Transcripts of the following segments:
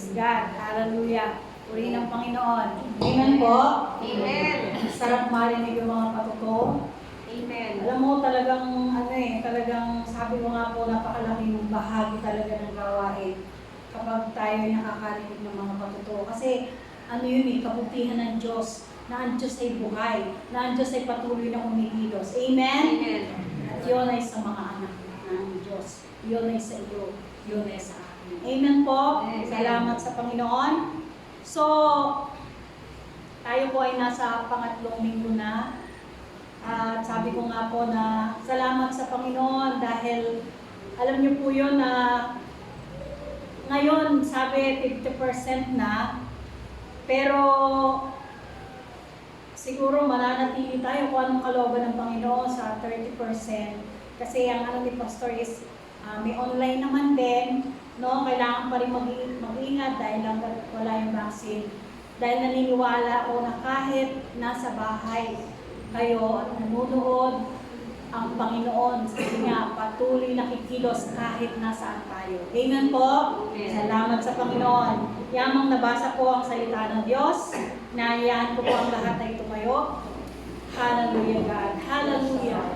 Praise God. Hallelujah. Puri ng Panginoon. Amen po. Amen. Sarap marinig yung mga patuto. Amen. Alam mo talagang talagang sabi ko nga po napakalaking bahagi talaga ng gawain kapag tayo ay nakakarinig ng mga patuto. Kasi kabutihan ng Diyos, na ang Diyos ay buhay, na ang Diyos ay patuloy na kumikilos. Amen? Amen. At yun ay sa mga anak ng Diyos. Yun ay sa iyo. Yun ay sa akin. Amen po. Amen. Salamat sa Panginoon. So, tayo po ay nasa pangatlong linggo na. At sabi ko nga po na salamat sa Panginoon dahil alam niyo po yun na ngayon sabi 50% na, pero siguro mananatili tayo kung anong kalooban ng Panginoon sa 30%. Kasi ang ni Pastor is may online naman din, no? Kailangan pa rin mag-ingat dahil lang wala yung vaccine. Dahil naniniwala ako na kahit nasa bahay kayo at nanonood, ang Panginoon, sabi nga, patuloy nakikilos kahit nasaan tayo. Amen po? Amen. Salamat sa Panginoon. Yamang nabasa ko ang salita ng Diyos. Naiyahan ko po ang lahat ay tumayo. Hallelujah, God. Hallelujah.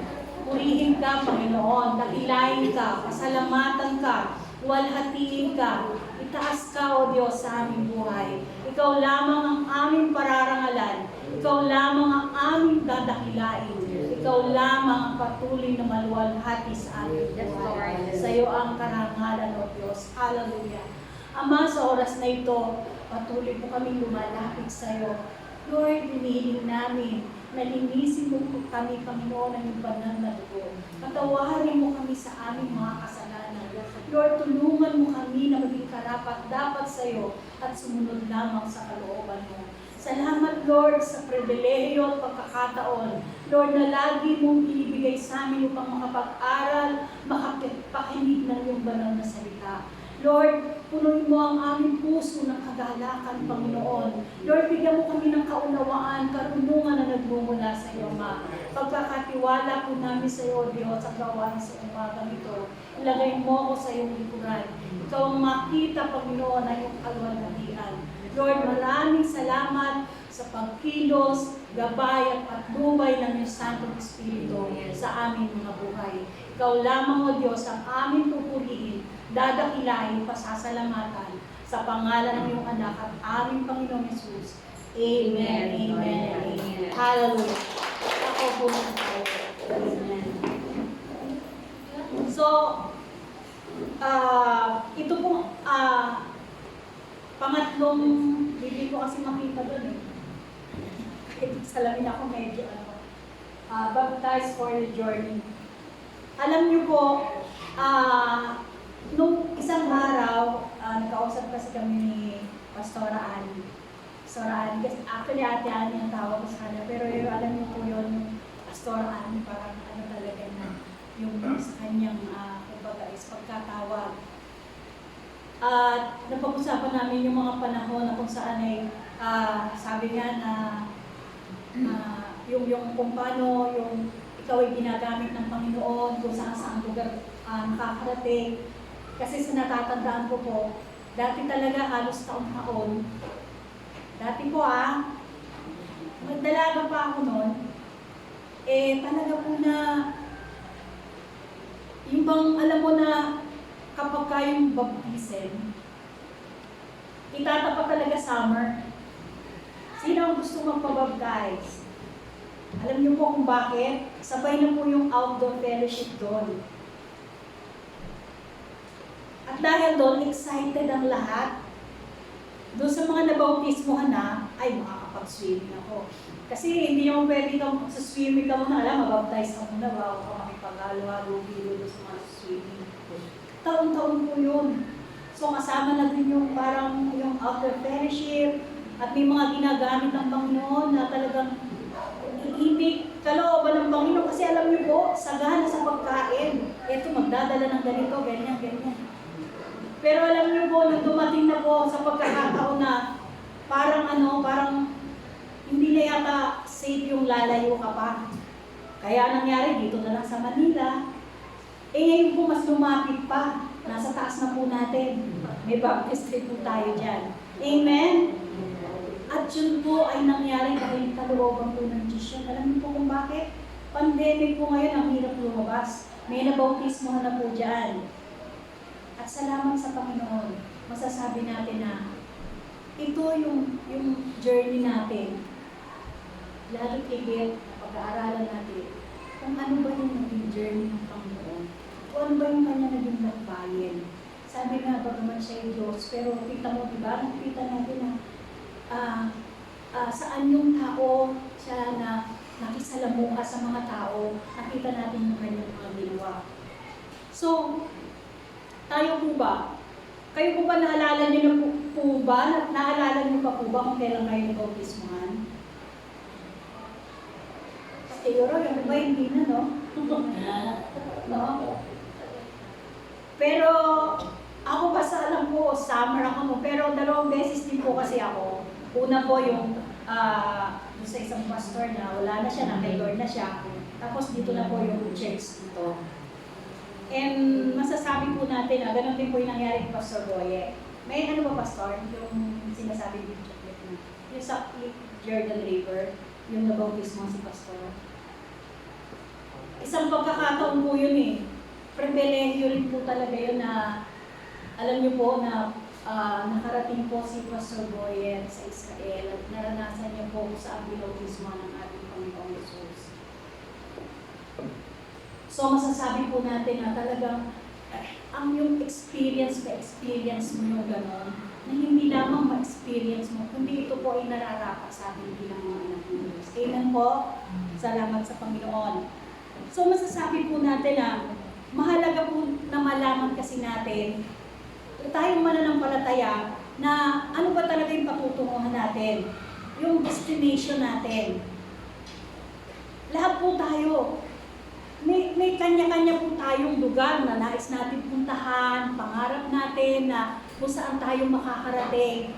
Purihin ka, Panginoon. Dakilain ka. Pasalamatan ka. Luwalhatiin ka. Itaas ka, O Diyos, sa aming buhay. Ikaw lamang ang aming pararangalan. Ikaw lamang ang aming dadakilain. Ikaw lamang ang patuloy na maluwalhati sa aming buhay. Sa iyo ang karangalan, O Diyos. Hallelujah. Ama, sa oras na ito, patuloy po kami lumalapit sa iyo. Lord, hinihiling namin na linisin mo po kami, Panginoon, ng iyong banal na dugo. Patawarin mo kami sa aming mga kasalanan. Lord, tulungan mo kami na maging karapat-dapat sa iyo at sumunod lamang sa kalooban mo. Salamat, Lord, sa pribilehiyo at pagkakataon. Lord, na lagi mong ibibigay sa amin upang makapag-aral, makapakinig ng iyong banal na salita. Lord, punuin mo ang aming puso ng kagalakan, Panginoon. Lord, bigyan mo kami ng kaunawaan, karunungan na nagmumula sa iyo, Ma. Pagkakatiwala po namin sa iyo, Diyos, ang gawain sa umagang ito. Ilagay mo ako sa iyong likuran. Ikaw ang makita, Panginoon, na iyong kalwalhatian. Lord, maraming salamat sa pagkilos, gabay at patnubay ng iyong Santong Espiritu sa aming mga buhay. Ikaw lamang, O Diyos, ang aming pupurihin, dadakilain, pasasalamatan sa pangalan ng iyong anak at aming Panginoong Jesus. Amen. Amen. Amen. Hallelujah. Ako po na tayo. Amen. So, ito po, pangatlong, hindi ko kasi makita doon eh. Salamin ako medyo baptized for the journey. Alam niyo po, nung isang araw, nakausap kasi kami ni Pastora Annie. Pastora Annie, kasi actually Ate Annie ang tawag ko sa kanya, pero alam niyo po yun, Pastora Annie, parang talaga na yung sa kanyang, kumbaga is pagkatawag. At napag-usapan namin yung mga panahon na kung saan ay, sabi nga na, yung kung paano yung ikaw ay ginagamit ng Panginoon, kung saan lugar nakakarating. Kasi sa natatandaan ko po, dati talaga halos taon-taon. Dati po magdalaga pa ako noon, talaga po na, yung bang alam mo na kapag kayong baptism, itatapat talaga summer. Sino ang gusto magpabaptize? Alam niyo po kung bakit? Sabay na po yung outdoor fellowship doon. At dahil doon, excited ang lahat. Doon sa mga nabautismohan na, ay makakapag-swimming ako. Kasi hindi naman pwede kang sa swimming ka muna, mabaptize ka muna bago ka makipag-halo-halo doon sa mga swimming. Taon-taon po yun. So kasama na din yung parang yung outdoor fellowship at may mga ginagamit ng Panginoon na talagang hindi kalooban ng Panginoon. Kasi alam niyo po, sagana sa pagkain. Ito, magdadala ng ganito, ganyan, ganyan. Pero alam niyo po, nung dumating na po sa pagkakataon na parang hindi na yata safe yung lalayo ka pa. Kaya nangyari dito na lang sa Manila. Ngayon po mas lumapit pa. Nasa taas na po natin. May baptistry po tayo dyan. Amen? At yun po ay nangyari dahil kalooban po ng Diyos yun. Alam niyo po kung bakit? Pandemic po ngayon, ang hirap lumabas. May nabautismohan na po dyan. At salamat sa Panginoon, masasabi natin na ito yung journey natin. Lalo higit, pag-aaralan natin kung ano ba yung naging journey ng Panginoon. Kung ano ba yung kanya naging nagbayan. Sabi nga, bagaman siya yung Diyos, pero kita mo, diba? Nakita natin na saan yung tao siya na nakisalamuha sa mga tao, nakita natin yung kanyang mga ginawa. So, tayo po ba? Kayo po ba naalala niyo na po ba? Naalala niyo pa po ba kung kailan kayo nag-bautismohan? Siguro, yung iba hindi na, no? No? Pero, ako basta alam ko, summer ako, pero 2 beses din po kasi ako. Una po yung sa isang pastor na wala na siya, kay Lord na siya. Tapos dito na po yung church dito. And masasabi po natin na ganun din po yung nangyari kay Pastor Boye. May ano ba, Pastor? Yung sinasabi din na yung sa Jordan River, yung nabautismo si Pastor. Isang pagkakataon po yun eh. Pribilegyo rin po talaga yun na alam niyo po na nakarating po si Pastor Boye sa Israel at naranasan niya po sa bautismo ng ating Panginoong Jesus. So masasabi po natin na talagang ang yung experience mo yung gano'n, na hindi lamang ma-experience mo, kundi ito po ay nararapat sa ating bilang mga anak ng Diyos. Amen po? Salamat sa Panginoon. So masasabi po natin na mahalaga po na malaman kasi natin, tayong mananampalataya, na ano ba talaga yung patutunguhan natin, yung destination natin. Lahat po tayo, may kanya-kanya po tayong lugar na nais natin puntahan, pangarap natin na kung saan tayo makakarating.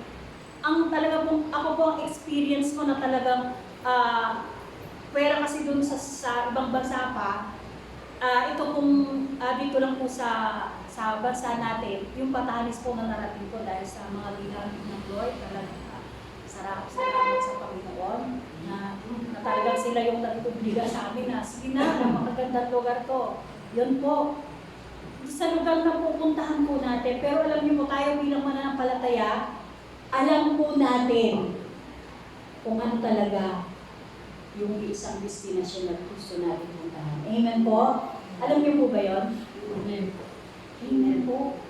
Ang talaga po, ako po ang experience ko na talagang pwera kasi dun sa ibang bansa pa, ito pong dito lang po sa bansa natin, yung Batanes po na narating ko dahil sa mga ginamit ng Lord, talagang salamat sa Panginoon na talagang sila yung nag-obliga sa amin na sige na, makagandang lugar to. Yun po. Sa lugar na pupuntahan po natin, pero alam niyo po tayo bilang mananampalataya, alam po natin kung ano talaga yung isang destination na gusto natin puntahan. Amen po? Alam niyo po ba yun? Amen. Amen po.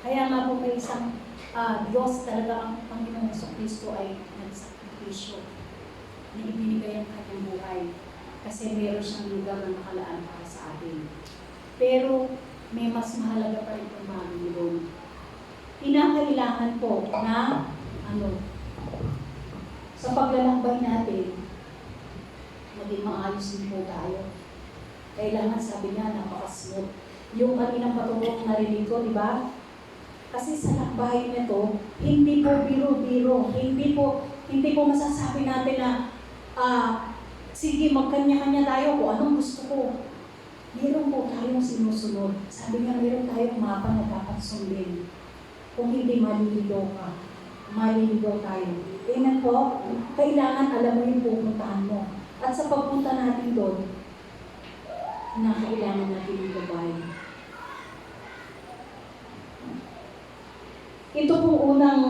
Kaya nga po may isang Diyos talaga ang Panginoong Jesucristo ay nagsakripisyo na ibinigay ang kanyang buhay kasi meron siyang lugar na nakalaan para sa atin. Pero may mas mahalaga pa rin pumagin doon. Kinakailangan po na sa paglalakbay natin, maging maayos din po tayo. Kailangan, sabi nga, napaka-smooth. Yung kaninang patungkol narinig ko, di ba? Kasi sa lakbayin nito, hindi po biro-biro, hindi po masasabi natin na sige, magkanya-kanya tayo kung anong gusto ko. Meron po tayong sinusunod. Sabi nga, meron tayong mapa na dapat sundin. Kung hindi maliligaw ka, maliligaw tayo. Amen po? Kailangan alam mo yung pupuntahan mo. At sa pagpunta natin doon, na kailangan natin yung gabay. Ito pong unang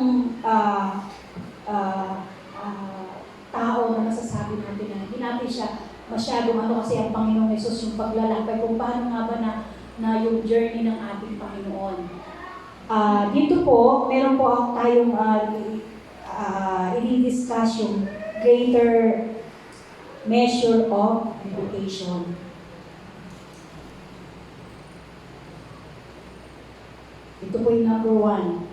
tao na masasabi natin na hindi natin siya masyadong kasi ang Panginoong Yesus yung paglalakbay kung paano nga ba na yung journey ng ating Panginoon. Dito po, meron po tayong i-discuss yung greater measure of education. Ito po yung number 1.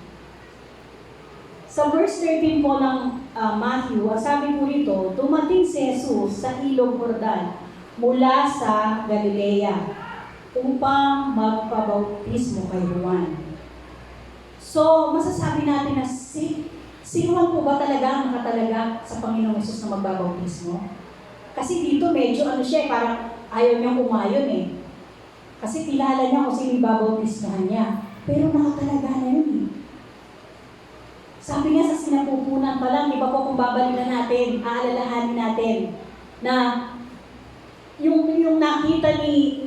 Sa verse 13 po ng Matthew, sabi po rito, dumating si Jesus sa ilog Jordan mula sa Galilea upang magpabautismo kay Juan. So, masasabi natin na si Juan po ba talaga ang nakatalaga sa Panginoong Yesus na magbabautismo? Kasi dito medyo parang ayaw niyang umayon eh. Kasi kilala niya kung sino ibabautismohan niya. Pero nakatalaga na yun eh. Sabi niya sa sinapupunan pa lang, iba po kung babalikan natin, aalalahanin natin, na yung nakita ni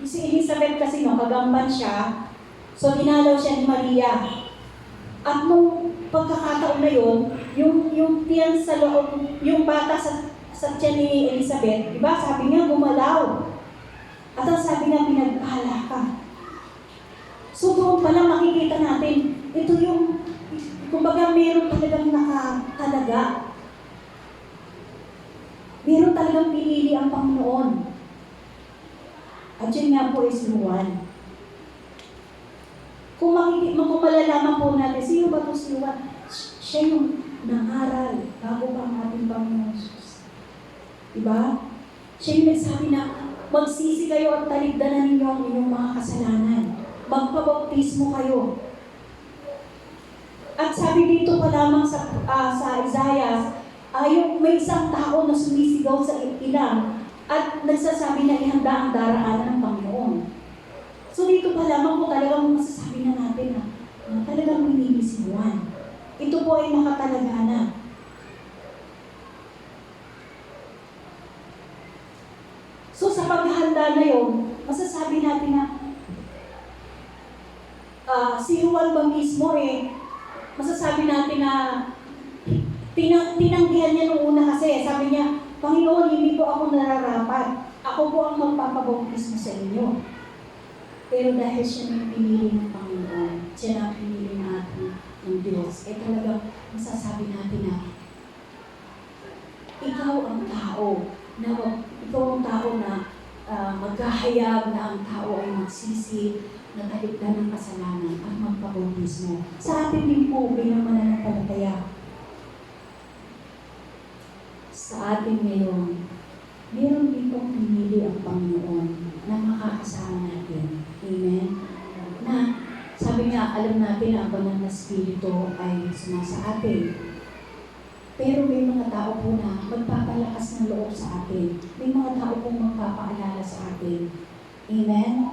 si Elizabeth kasi no, kagamban siya, so dinalaw siya ni Maria. At nung pagkakataon na yun, yung tiyan sa loob, yung bata sa tiyan ni Elizabeth, diba, sabi niya gumalaw. At ang sabi niya, pinagpala ka. So doon pa lang makikita natin, ito yung, kumbaga meron talagang nakatalaga. Meron talagang pinili ang Panginoon. At yun nga po is Juan. Kung malalaman po natin, sino ba ito si Juan? Siya yung nangaral bago pa ang ating Panginoon Jesus. Diba? Siya yung nagsabi na, magsisi kayo at taligdanan ninyo ang inyong mga kasalanan. Magpabautismo kayo. At sabi dito pa lamang sa Isaiah, may isang tao na sumisigaw sa ilang at nagsasabi na ihanda ang daraanan ng Panginoon. So dito pa lamang po talagang masasabi na natin na talagang pinili si Juan. Ito po ay nakatalaga na. So sa paghahanda na yun, masasabi natin na si Juan ba mismo masasabi natin na tinanggihan niya nung una kasi sabi niya, Panginoon, hindi po ako nararapat. Ako po ang magpapabautismo sa inyo. Pero dahil siya na pinili ng Panginoon, siya na pinili natin ng Diyos, talagang masasabi natin na ikaw ang tao na maghahayag na ang tao ay magsisi, na talikdan ng kasalanan at magpabautismo. Sa atin din po bilang mananampalataya. Sa atin ngayon, meron din pong pinili ang Panginoon na makakasama natin. Amen? Na sabi nga, alam natin na ang banal na Espiritu ay sumasa atin. Pero may mga tao po na magpapalakas ng loob sa atin. May mga tao pong magpapaalala sa atin. Amen?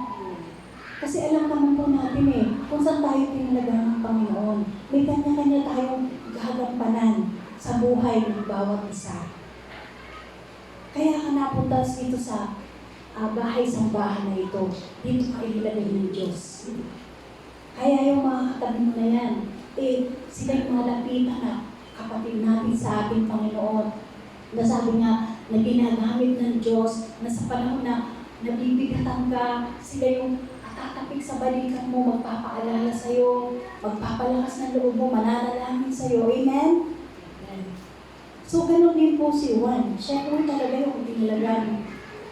Kasi alam naman po natin kung saan tayo pinalagaan ng Panginoon. May kanya-kanya tayong gagampanan sa buhay ng bawat isa. Kaya ka napunta dito sa bahay-sambahan na ito. Dito ka ilagay ng Diyos. Kaya yung mga katabi mo na yan, sila yung mga lapitan na kapatid natin sa ating Panginoon. Na sabi nga, na ginagamit ng Diyos, na sa panahon na nabibigatan ka, sila yung tatapik sa balikan mo, magpapaalala sa'yo, magpapalakas ng loob mo, mananalangin sa'yo. Amen? So, ganun din po si Juan. Siya po talaga yung tinalagan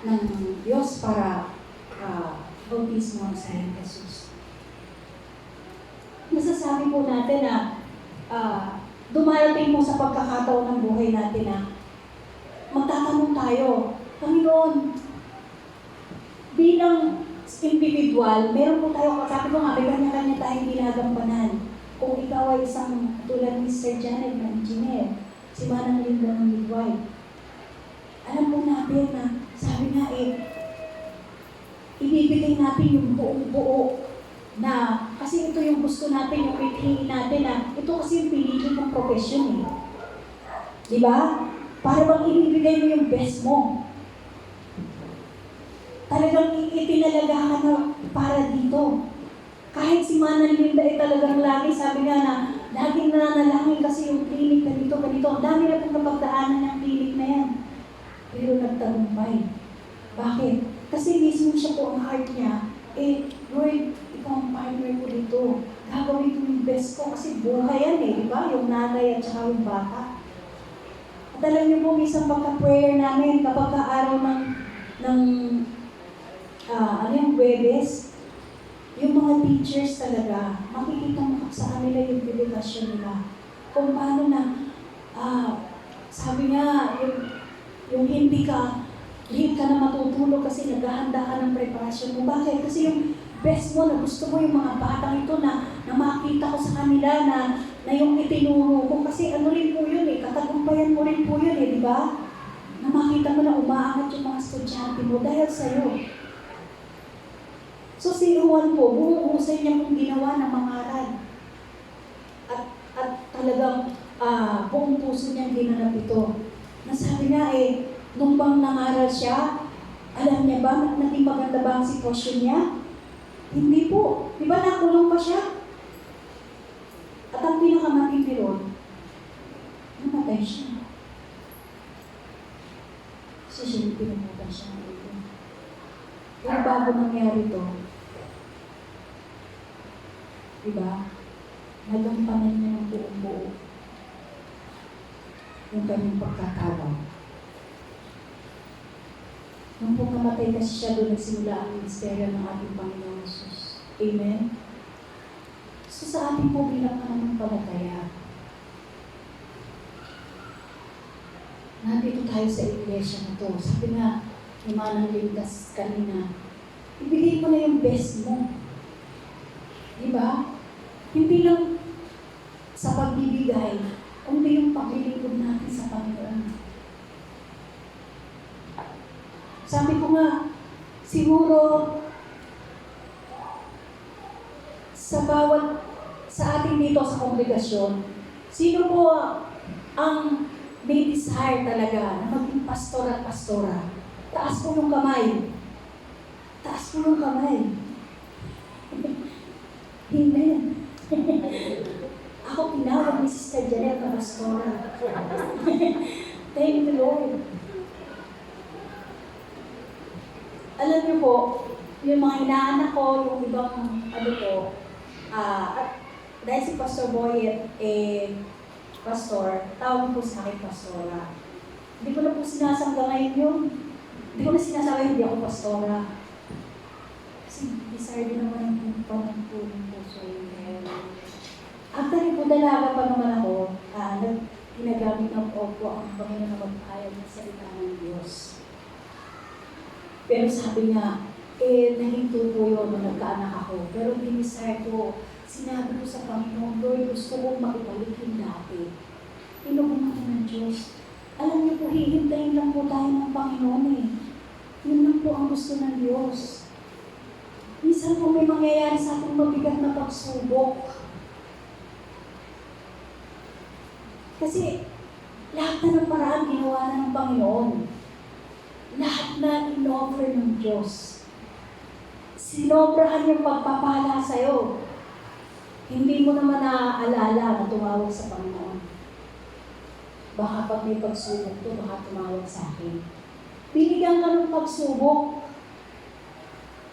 ng Diyos para bautismo sa Jesus. Masasabi po natin na dumarating po sa pagkakataon ng buhay natin na magtatanong tayo, Panginoon, bilang individual, meron po tayo, sabi ko nga, may kanya-kanya tayong ginagampanan. Kung ikaw ay isang tulad ni Sir Janet na engineer, si Manang Linda ng midwife, alam po natin na, sabi nga ibibigay natin yung buong-buo na, kasi ito yung gusto natin, yung pipiliin natin na, ito kasi yung pinili ng profession Diba? Para bang ibibigay mo yung best mo. Talagang itinalaga ka na para dito. Kahit si Manang Linda talagang lagi, sabi nga na, laging nananalangin kasi yung clinic na dito, ganito. Ang dami na pong napagdaanan ng clinic na yan. Pero nagtagumpay. Bakit? Kasi mismo siya po ang heart niya, Lord, ikaw ang partner ko dito. Gagawin ko yung best ko kasi buhay yan di ba? Yung nanay at saka yung bata. At alam niyo po, isang pagka-prayer namin kapag araw ng yung Huwebes, yung mga teachers talaga, makikita mo sa kanila yung dedikasyon nila. Kung paano na, sabi nga, yung hindi ka na matutulog kasi naghahanda ka ng preparasyon mo. Bakit? Kasi yung best mo na gusto mo yung mga batang ito na makita ko sa kanila na yung itinuro ko. Kasi ano rin po yun katagumpayan mo rin po yun di ba? Na makita mo na umaangat yung mga estudyante mo dahil sa'yo. So si Juan po, buong husay niya pong ginawa na mangaral. ginanap ito. Nasabi nga nung bang nangaral siya, alam niya ba na naging maganda ba ang sitwasyon niya? Hindi po. Di ba nakulong pa siya? At ang pinakamatindi ron, namatay siya. Kasi siya pinuputan siya ng ito. Pero bago nangyari ito, di ba? Nagampanan niya ng buong buo yung kanyang pagkatawag. Nung po namatay kasi siya, doon nagsimula ang misteryo ng ating Panginoon Jesus. Amen? So sa ating po bilang pananampalataya, nandito tayo sa iglesia na to. Sabi nga, ni Manang Lindas kanina, ibigay mo na yung best mo. Diba? Hindi lang sa pagbibigay, kundi yung paglilingkod natin sa Panginoon. Sabi ko nga, siguro, sa ating dito sa kongregasyon, sino po ang may desire talaga na maging pastor at pastora? Taas po yung kamay. Taas po yung kamay. Amen. Ako tinawag ni Sister Janet na pastora. Thank you, Lord. Alam niyo po, yung mga inaanak ko, yung ibang at dahil si Pastor Boyet, pastor, tawag po sa akin pastora. Hindi ko na po sinasangga ngayon yun. Hindi ko na sinasabi hindi ako pastora. Kasi desire din naman ang panagpunin po sa inyo. Actually po, dalaga pa naman ako, ginagamit ng opo ang Panginoon na mag-ayag ng salita ng Diyos. Pero sabi niya, nahinto po yun nung nagkaanak ako. Pero dinisire ko, sinabi ko sa Panginoon, Lord, gusto kong makibalik yung dati. Inuunan ko ng Diyos. Alam niyo po, hihintayin lang po tayo ng Panginoon Yun lang po ang gusto ng Diyos. Minsan po may mangyayari sa ating mabigat na pagsubok. Kasi lahat na ng paraan ginawa na ng Panginoon. Lahat na in-offer ng Diyos. Sinobrahan yung pagpapala sa'yo. Hindi mo naman naaalala na tumawag sa Panginoon. Baka pag may pagsubok to, baka tumawag sa akin. Binigyan ka ng pagsubok.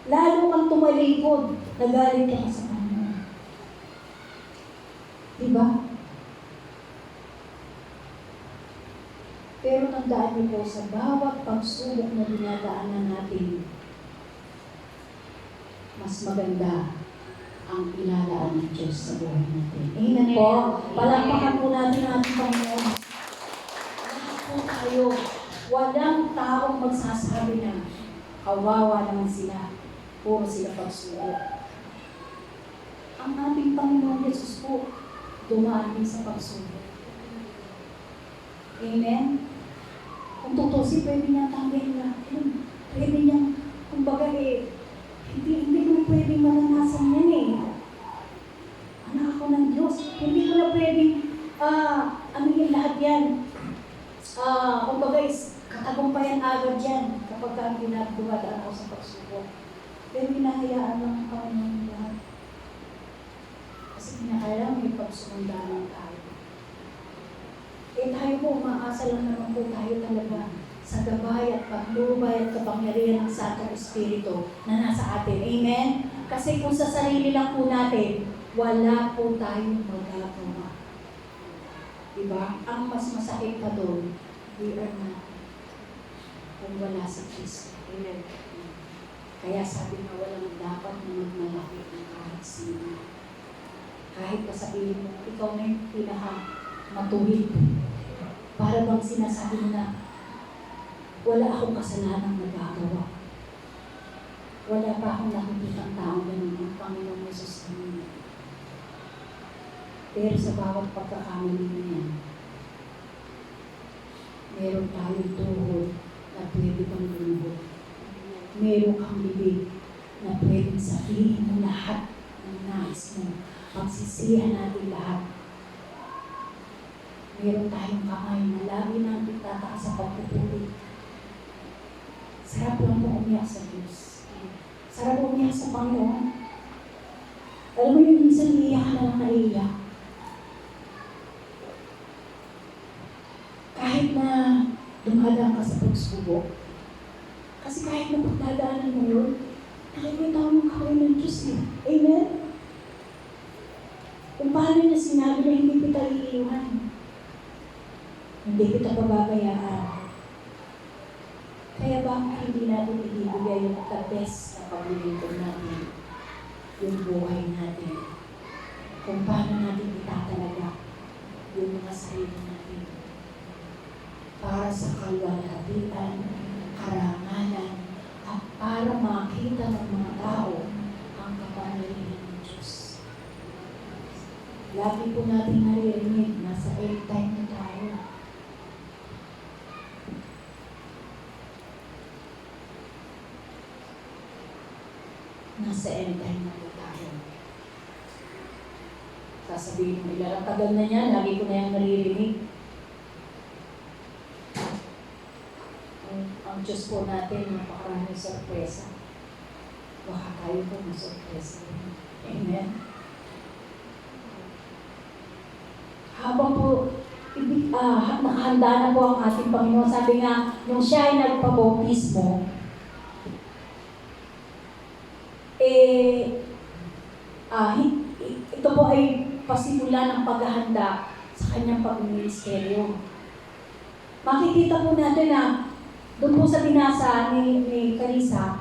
Lalo kang tumalikod, nagalit ka sa Panginoon. Diba? Pero tandaan niyo po, sa bawat pagsubok na dinadaanan natin, mas maganda ang ilalaan ng Diyos sa buhay natin. Amen po. Palakpakan po natin ang ating Panginoon. Lahat po tayo, walang taong magsasabi na kawawa naman sila. Puro sila pagsubok. Ang ating Panginoon Jesus po, dumaan din sa pagsubok. Amen? Kung tutusin, pwede niya tanggalin natin. Pwede niya, kumbaga hindi ko pwedeng malanasan yan Anak ako ng Diyos. Hindi ko na pwedeng, yung lahat yan. Kumbaga katagumpayan agad yan kapag ang ginagawa ako sa pagsubok. Pero hinahayaan lang ang Panginoon lahat. Kasi hinahayaan may pagsumandaan tayo. Tayo po, umaasa lang naman po tayo talaga sa gabay at paglubay at kapangyarihan ng Santong Espiritu na nasa atin. Amen? Kasi kung sa sarili lang po natin, wala po tayong magagawa. Diba? Ang mas masakit pa doon, we are not kung wala sa Kristo. Amen? Kaya sabi nga, walang dapat na magmalaki ng kahit sino. Kahit masabihin mo, ikaw na yung matuwid. Para bang sinasabi mo na, wala akong kasalanang nagagawa. Wala pa akong nakikitang taong ganun ng Panginoon Jesus kanina. Pero sa bawat pagkakamali na yan, meron tayong tuhod na pwede kang lumuhod. Meron kang bibig na pwedeng sabihin mo lahat ng nais mo. Pagsisihan natin lahat. Meron tayong kamay na lagi natin tataas sa pagpupuli. Sarap lang po umiyak sa Diyos. Sarap umiyak sa Panginoon. Alam mo yung minsan iiyak na lang naiiyak. Kahit na dumadaan ka sa pagsubok. Kasi kahit na pagdadaanan mo yun, nakikita mo yung kawin ng Diyos eh. Amen? Kung paano niya sinabi na hindi kita iiwan. Hindi kita pababayaan. Kaya bakit hindi natin ibibigay yung the best na paglilingkod natin, yung buhay natin, kung paano natin itatalaga yung mga sarili natin para sa kalwalhatian, karangalan, at para makita ng mga tao ang kapangyarihan ng Diyos. Lagi po natin naririnig, nasa end time na tayo. Nasa end time na po tayo. Sasabihin mo nila, ang tagal na niya, lagi ko na yung naririnig. Ang Diyos po natin, napakaraming sorpresa. Baka tayo po masorpresa. Amen. Habang po, nakahanda na po ang ating Panginoon. Sabi nga, nung siya ay nagpabautismo, ito po ay pasimula ng paghahanda sa kanyang pagministeryo. Makikita po natin na doon po sa binasa ni Carissa,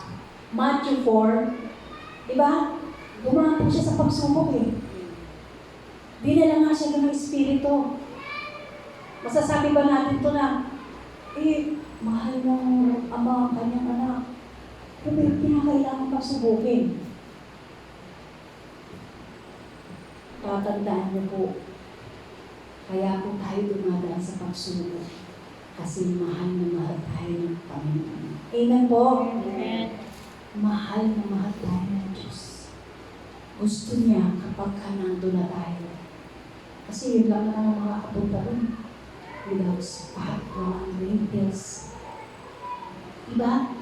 Matthew 4, di ba? Dumaan po siya sa pagsubok eh. Dinala nga siya ng Espiritu. Masasabi ba natin to na, mahal ng ama ang kanyang anak. Pero pinakailangan pagsubukin. Tatandaan niyo po, kaya po tayo dumadaan sa pagsubok. Kasi mahal na mahal tayo ng Panginoon. Amen po? Amen. Mahal na mahal tayo ng Diyos. Gusto niya kapag ka nandun na tayo. Kasi yun lang na mga kapunta doon. Without spot, walang wrinkles. Diba?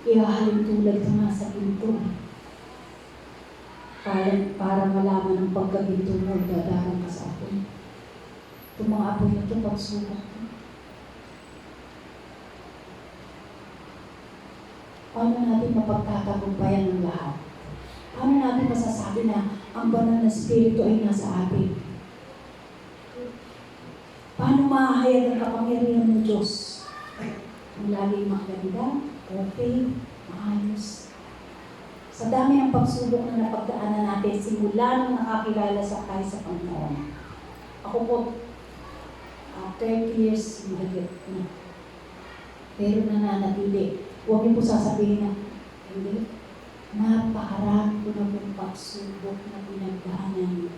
Ihahalin tulad ka nga sa pinto. Para malaman ang pagkaginto mo, dadarang ka sa apoy. Itong mga apoy na ito, pagsubok. Paano natin mapagtatagumpayan ng lahat? Paano natin masasabi na ang banal na Espiritu ay nasa atin? Paano mahahayag ang kapangyarihan ng Diyos? Ang laging maganda, okay, maayos. Sa dami ng pagsubok na napagdaanan natin, simula nung nakakilala sa tayo sa Panginoon. Ako po, 30 years, mahigit na. Pero nananatili. Huwag niyo po sasabihin na, hindi, napakarami ko na pong pagsubok na pinagdaanan.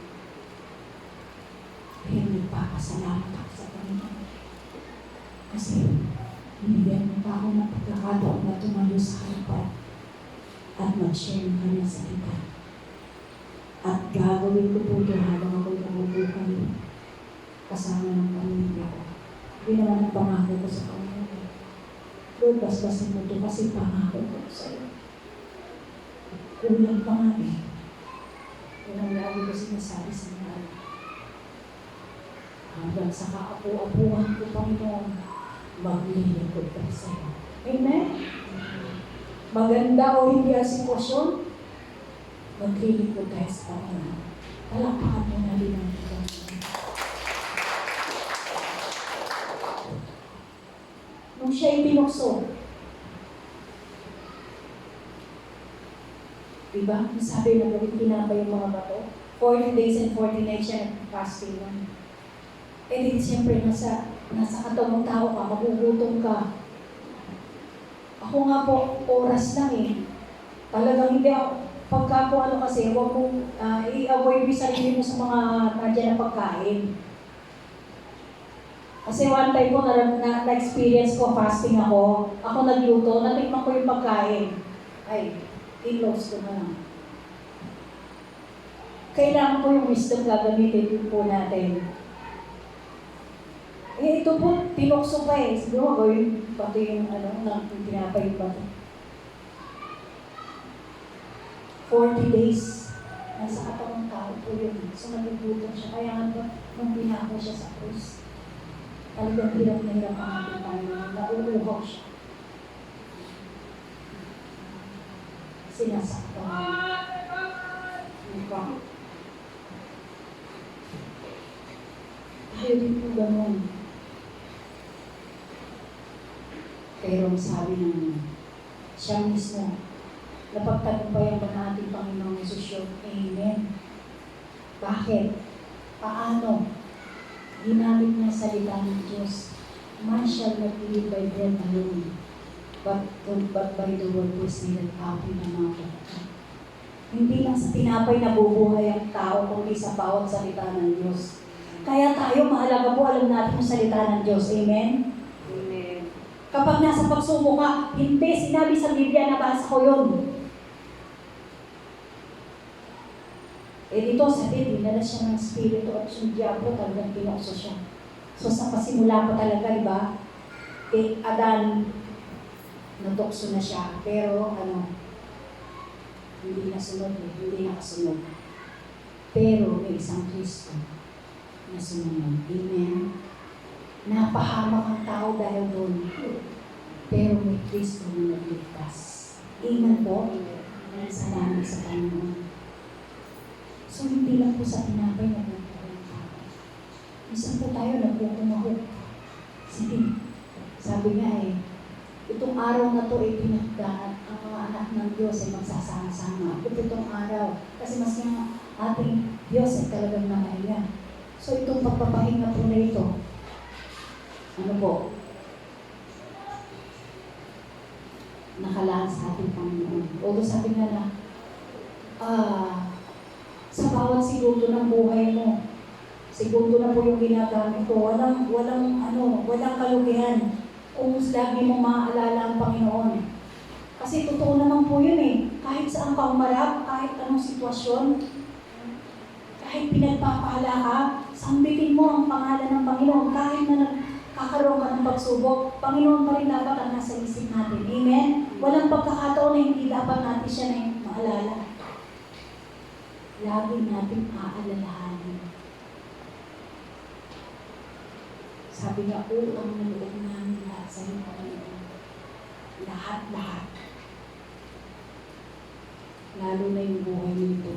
Pero nagpapasalamat ako sa Panginoon. Kasi, binigyan mo pa ako ng pagkakataon na tumayo sa harapan at mag-share ng kanyang salita. At gagawin ko po ito habang ako'y nabubukan kasama ng pamilya ko. Hindi naman ang pangako ko sa Panginoon. Lord, basbasin mo ito kasi pangako ko sa iyo. Kulang pa nga eh. Yun ang lagi ko sinasabi sa mga anak. Hanggang sa kaapu-apuhan ko, Panginoon, maglilingkod ka sa iyo. Amen? Maganda o hindi ang sitwasyon, maglilingkod tayo sa Panginoon. Palakpakan mo na din ang Panginoon. Nung siya ay pinukso, diba? Sabi na gawin tinapay yung mga bato. 40 days and 40 nights siya nag-fasting lang. Eh di siyempre nasa katawang tao ka, magugutom ka. Ako nga po, oras lang eh. Talagang hindi ako, pagka po ano kasi, huwag mong i-avoid yung sarili mo sa mga nandiyan na pagkain. Kasi one time po, na-experience ko, fasting ako. Ako nagluto, natikman ko yung pagkain. Ay, i-close ko na lang. Kailangan po yung wisdom gagamitin po natin. Eh, ito po, tinokso pa eh. Siguro gawin pati yung yung tinapay yung bato. 40 days. Nasa katawan ng tao po yun. So, nagugutom siya. Kaya nga nung pinako siya sa krus, talagang hirap na hirap ang ating Panginoon. Nauuhaw siya. Sinasaktan. Diba? Tayo din po ganun. Pero sabi ng siya mismo, napagtagumpayan ba na ating Panginoong Yesus yun? Amen. Bakit? Paano? Ginamit niya salita ng Diyos. Man shall not live by bread alone, but by the word proceeded out in the mouth of God. Hindi lang sa tinapay nabubuhay ang tao, kundi sa bawat salita ng Diyos. Kaya tayo, mahalaga po, alam natin yung salita ng Diyos. Amen? Amen. Kapag nasa pagsubok ka, hindi, sinabi sa Biblia, nabasa ko yun. Eh dito, sabi, dinala siya ng Espiritu at yung Diablo talagang pinokso siya. So sa pasimula pa talaga, di ba? Kay Adan, natokso na siya. Pero hindi nasunod eh, hindi nakasunod. Pero may isang Kristo na sumunod. Amen? Napahamak ang tao dahil doon. Pero may Kristo na nagligtas. Amen po? Salamat sa Panginoon. So, hindi lang po sa tinapay na nagpupunta ng tao. Minsan po tayo nagpupunahog. Sige, sabi nga eh, itong araw na to ay pinagdaan ang mga anak ng Diyos ay magsasama-sama. Itong araw, kasi mas nga ating Diyos ay talagang namahinga. So, itong pagpapahinga po na ito, ano po? Nakalaan sa ating Panginoon. Although sabi nga na, sa bawat segundo ng buhay mo, segundo na po yung ginagamit ko, walang kalugihan kung lagi mong maaalala ang Panginoon. Kasi totoo naman po yun eh. Kahit saan ka umarap, kahit anong sitwasyon, kahit pinagpapahala ka, sambitin mo ang pangalan ng Panginoon. Kahit na nagkakaroon ka ng pagsubok, Panginoon pa rin dapat ang nasa isip natin. Amen? Walang pagkakataon na hindi dapat natin siya na maalala. Lagi natin aalalahanin. Sabi nga, utang na loob namin lahat sa iyo, Panginoon. Lahat-lahat. Lalo na yung buhay nito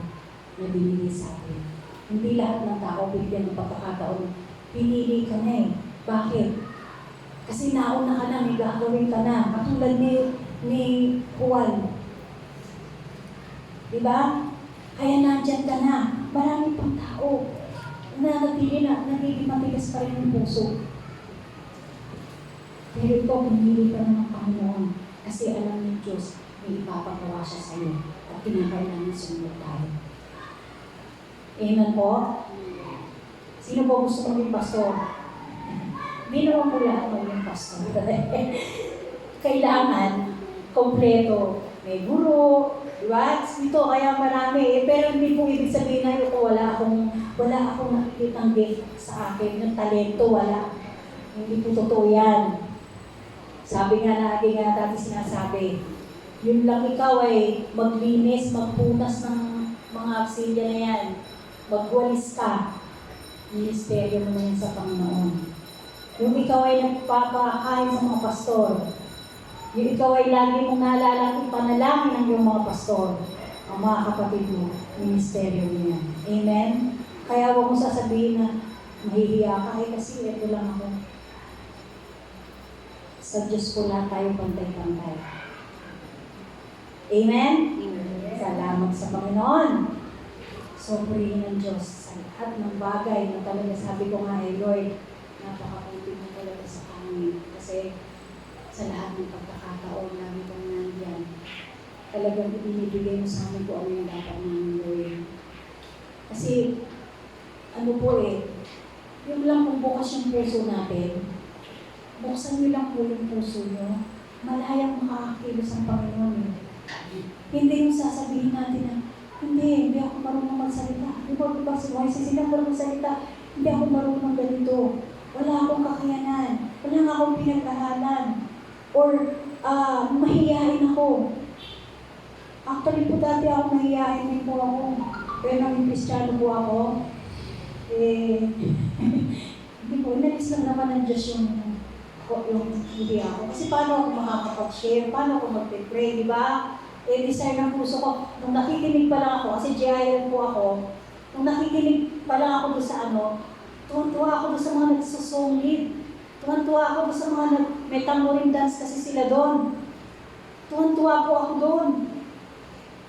na binigay sa atin. Hindi lahat ng tao bigyan ng pagkakataon. Pinili ka na eh. Bakit? Kasi nauna ka na, may gagawin ka na. Katulad ni Juan. Diba? Kaya nandyan ka na. Marami pang tao na nagiging matigas pa rin ang puso. Pero ikaw, pinili ka na ng Panginoon. Kasi alam ng Diyos, may ipapagawa siya sa iyo. At kinakailangan sumunod tayo. Amen po? Sino po gusto maging pastor? Hindi naman po lahat maging pastor. Kailangan, kompleto. May guro, diba? Ito, kaya marami eh. Pero hindi po ibig sabihin na ito, wala akong nakikitang gift sa akin. Yung talento, wala. Hindi po totoo yan. Sabi nga na aking dati sinasabi, yung lang ikaw ay maglinis, magpunas ng mga aksilya na yan. Magwalis ka. Ministeryo mo na yan sa Panginoon. Yung ikaw ay nagpapakain sa mga pastor. Yung ikaw ay lagi mong naalala at ipanalangin ng iyong mga pastor. Ang mga kapatid mo, ministeryo mo yan. Amen? Kaya huwag mo sasabihin na mahihiya ka. Kasi ito lang ako. Sa Diyos po lahat tayo pantay-pantay. Amen? Amen? Salamat sa Panginoon. So, purihin ng Diyos sa lahat ng bagay na talaga sabi ko nga Lord, napakabuti mo talaga sa amin. Kasi sa lahat ng pagkakataon namin kong nandiyan, talagang ibinibigay mo sa amin kung ano yung dapat namin gawin. Kasi, ano po yung lang kung bukas yung puso natin, buksan niyo lang po yung puso niyo, malayang makakakilos ang Panginoon. Hindi yung sasabihin natin na, hindi ako marunong magsalita. Di ba si Moises, hindi ako marunong magsalita, hindi ako marunong ganito. wala akong kakayanan, wala nga akong pinagkahanan, or mahihayin ako. Actually po dati ako mahihayin din po ako. Pero nang Kristiyano po ako, hindi po, inalis lang naman ng Diyos yung hindi ako. Kasi paano ako makakapag-share, paano ako mag-pray, di ba? Desire ng puso ko, nung nakikinig pa lang ako, kasi GIL po ako, nung nakikinig pa lang ako doon sa tuwan-tuwa ako doon sa mga nagsusungit. Tuwan-tuwa ako doon sa mga may tambourine dance kasi sila doon. Tuwan-tuwa po ako doon.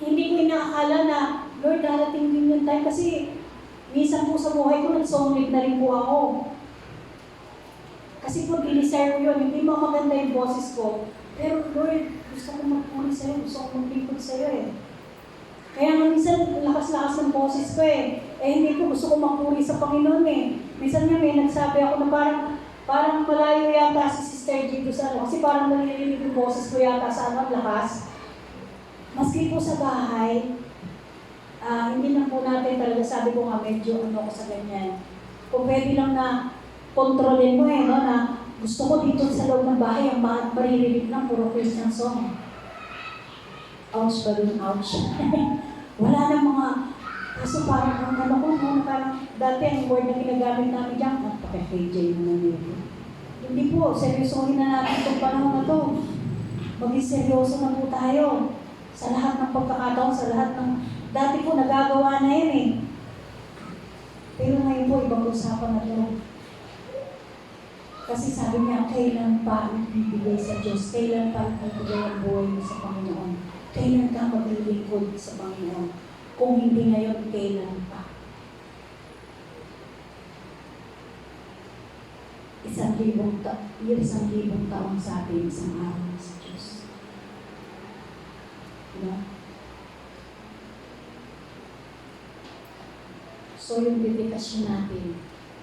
Hindi ko inaakala na, Lord, darating din yung time kasi minsan po sa buhay ko, nagsungit na rin po ako. Kasi po, dinisire ko yun, hindi mo maganda yung boses ko. Pero Lord, gusto ko magpuri sa'yo, gusto ko maglingkod sa'yo eh. Kaya nga minsan, lakas-lakas ng boses ko eh. Hindi ko gusto ko magpuri sa Panginoon eh. Minsan nga may nagsabi ako na parang malayo yata si Sister G sa kasi parang nalilinig yung boses ko yata sa lakas. Maski po sa bahay, hindi na po natin talaga, sabi ko nga medyo ko sa ganyan. Kung pwede lang na kontrolin mo no, na gusto ko dito sa loob ng bahay, ang maririnig ng puro Christian song. Ouch ba dun, ouch. Wala na mga, kaso parang parang dati ang word na ginagamit namin dyan, paka-KJ naman yun. Hindi po, seryosohin na natin itong panahon na to. Maging seryoso na po tayo. Sa lahat ng pagkakataon, sa lahat ng, dati po nagagawa na yan eh. Pero ngayon po, ibang usapan na to. Kasi sabi niya, kailan pa ibibigay sa Diyos? Kailan pa ibibigay ang buhay mo sa Panginoon? Kailan ka maglilingkod sa Panginoon? Kung hindi ngayon, kailan pa? Isang libong taong sa atin, isang araw sa Diyos. Diba? So yung dedikasyon natin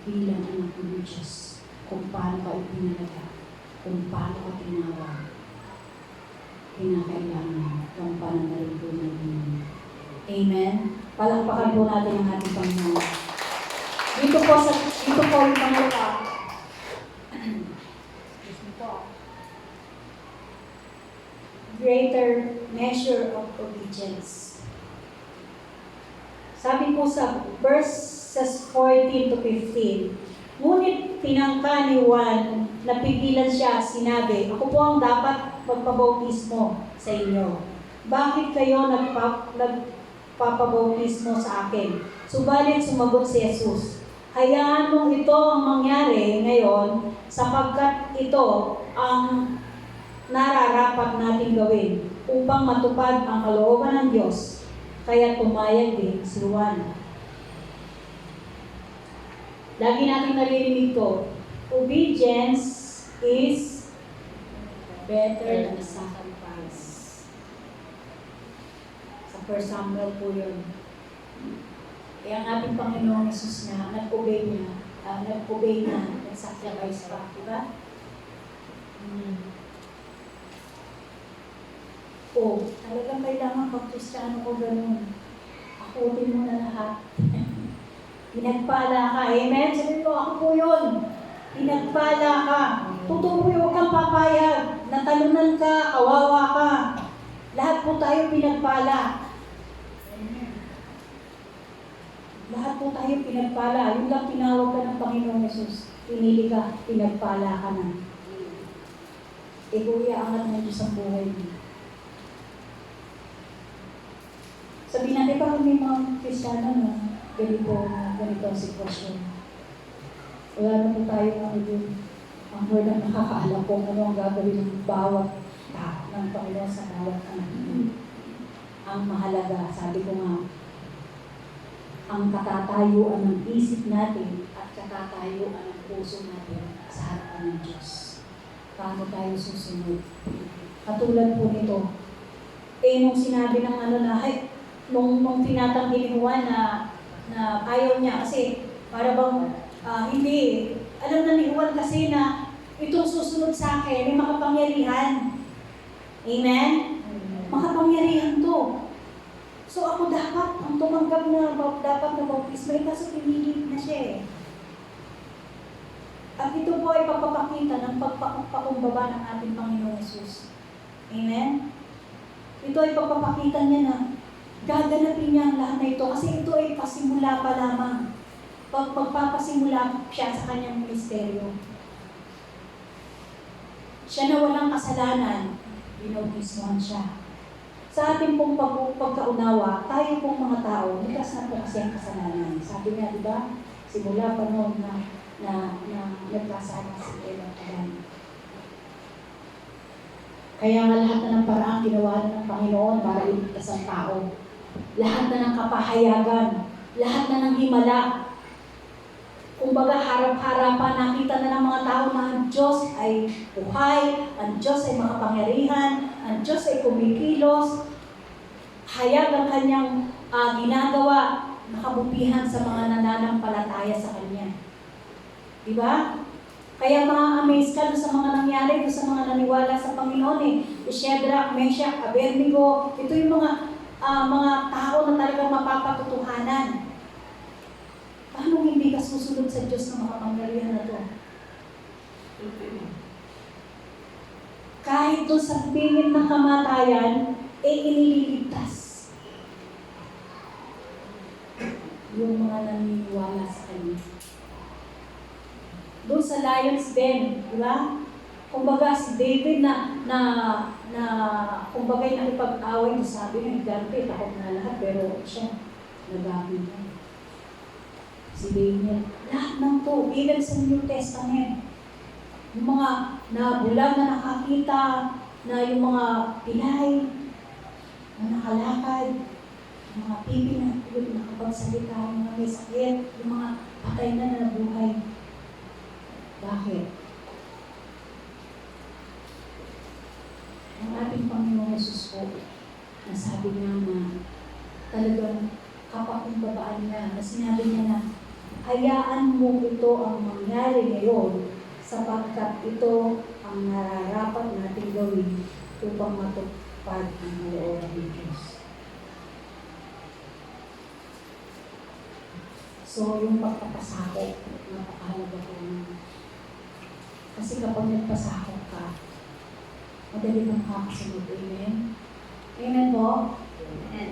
bilang anak ng Diyos, kung paano ka ipinalaga, kung paano ka tinawag, kinakailangan kung paano na rin po naging. Amen? Palakpakan po natin ang ating Panginoon. Dito po yung pangalawa. Greater measure of obedience. Sabi po sa verses 14 to 15, ngunit tinangka ni Juan, napigilan siya, sinabi, ako po ang dapat magpabautismo sa inyo. Bakit kayo nagpapabautismo sa akin? Subalit sumagot si Jesus, hayaan mong ito ang mangyari ngayon sapagkat ito ang nararapat natin gawin upang matupad ang kalooban ng Diyos. Kaya pumayag din si Juan. Lagi natin naririnig to, obedience is better than sacrifice. Sa 1 Samuel po yun. Kaya ang ating Panginoong Jesus na nag-obey na, nag-sacrifice pa, di ba? Talagang kailangan pag-Kristiyano ko ganun. Akutin mo na lahat. Pinagpala ka. Amen? Sabi ko, ako po yun. Pinagpala ka. Totoo, huwag kang papayag. Natalunan ka, kawawa ka. Lahat po tayo pinagpala. Lahat po tayo pinagpala. Yun lang tinawag ka ng Panginoong Jesus. Pinili ka, pinagpala ka na. Kuya, angat na Diyos ang buhay mo. Sabi natin pa may mga Kristiyano na ganito ang sitwasyon. Wala na po tayo ang word na nakakaalam kung ano ang gagawin ng bawat ng Panginoon sa bawat anak. Ang mahalaga, sabi ko nga, ang katatayuan ng isip natin at katatayuan ng puso natin sa harapan ng Diyos. Paano tayo susunod? Katulad po nito, nung sinabi ng nung tinatanggi ni Juan na ayaw niya kasi para bang hindi. Alam na ni Juan kasi na itong susunod sa akin ay makapangyarihan. Amen? Makapangyarihan to. So ako dapat, ang tumanggap na dapat na bautismo, kaso pinili na siya eh. At ito po ay pagpapakita ng pagpapakumbaba ng ating Panginoong Yesus. Amen? Ito ay pagpapakita niya na gaganapin niya ang lahat na ito kasi ito ay pasimula pa lamang. Magpapasimula siya sa kanyang ministeryo. Siya na walang kasalanan, binautismohan siya. Sa ating pong pagkaunawa, tayo pong mga tao, likas na po kasi ang kasalanan. Sabi nga, di ba? Simula pa noon na nagkasala si Eva at Adan. Kaya nga lahat na ng paraan ginawa na ng Panginoon para iligtas ang tao. Lahat na ng kapahayagan, lahat na ng himala. Kumbaga harap-harapan, nakita na ng mga tao na ang Diyos ay buhay, ang Diyos ay makapangyarihan, ang Diyos ay kumikilos, hayag ang kanyang ginagawa, nakabutihan sa mga nananampalataya sa Kanya. Diba? Kaya ma-amaze ka doon sa mga nangyari, doon sa mga naniwala sa Panginoon Shadrach, Meshach, Abednego, ito yung mga tao na talagang mapapatutuhanan. Paano hindi ka susunod sa Diyos na makapangyarihan na ito? Kahit doon sa bingit ng kamatayan, iniligtas yung mga naniniwala sa Kanya. Doon sa lion's den, di ba? Kumbaga si David na kumbaga nakipag-away niya, sabi niya, Dante, takot na lahat, pero siya, nagagawin niya. Si Daniel, lahat ng to, even sa New Testament, yung mga nabulag na nakakita, na yung mga pilay, na nakalakad, yung mga pipi na nakapagsalita, yung mga may sakit, yung mga patay na nabuhay. Bakit? Ang ating Panginoong Yesus po, nasabi niya na talagang kapakumbabaan niya, na sinabi niya na hayaan mo ito ang mangyari ngayon sapagkat ito ang nararapat nating gawin upang matupad ang kalooban ng Diyos. So, yung pagpapasakop, napakahalaga po naman. Kasi kapag nagpasakop ka, madali kang kakasunod. Amen? Amen po? Amen.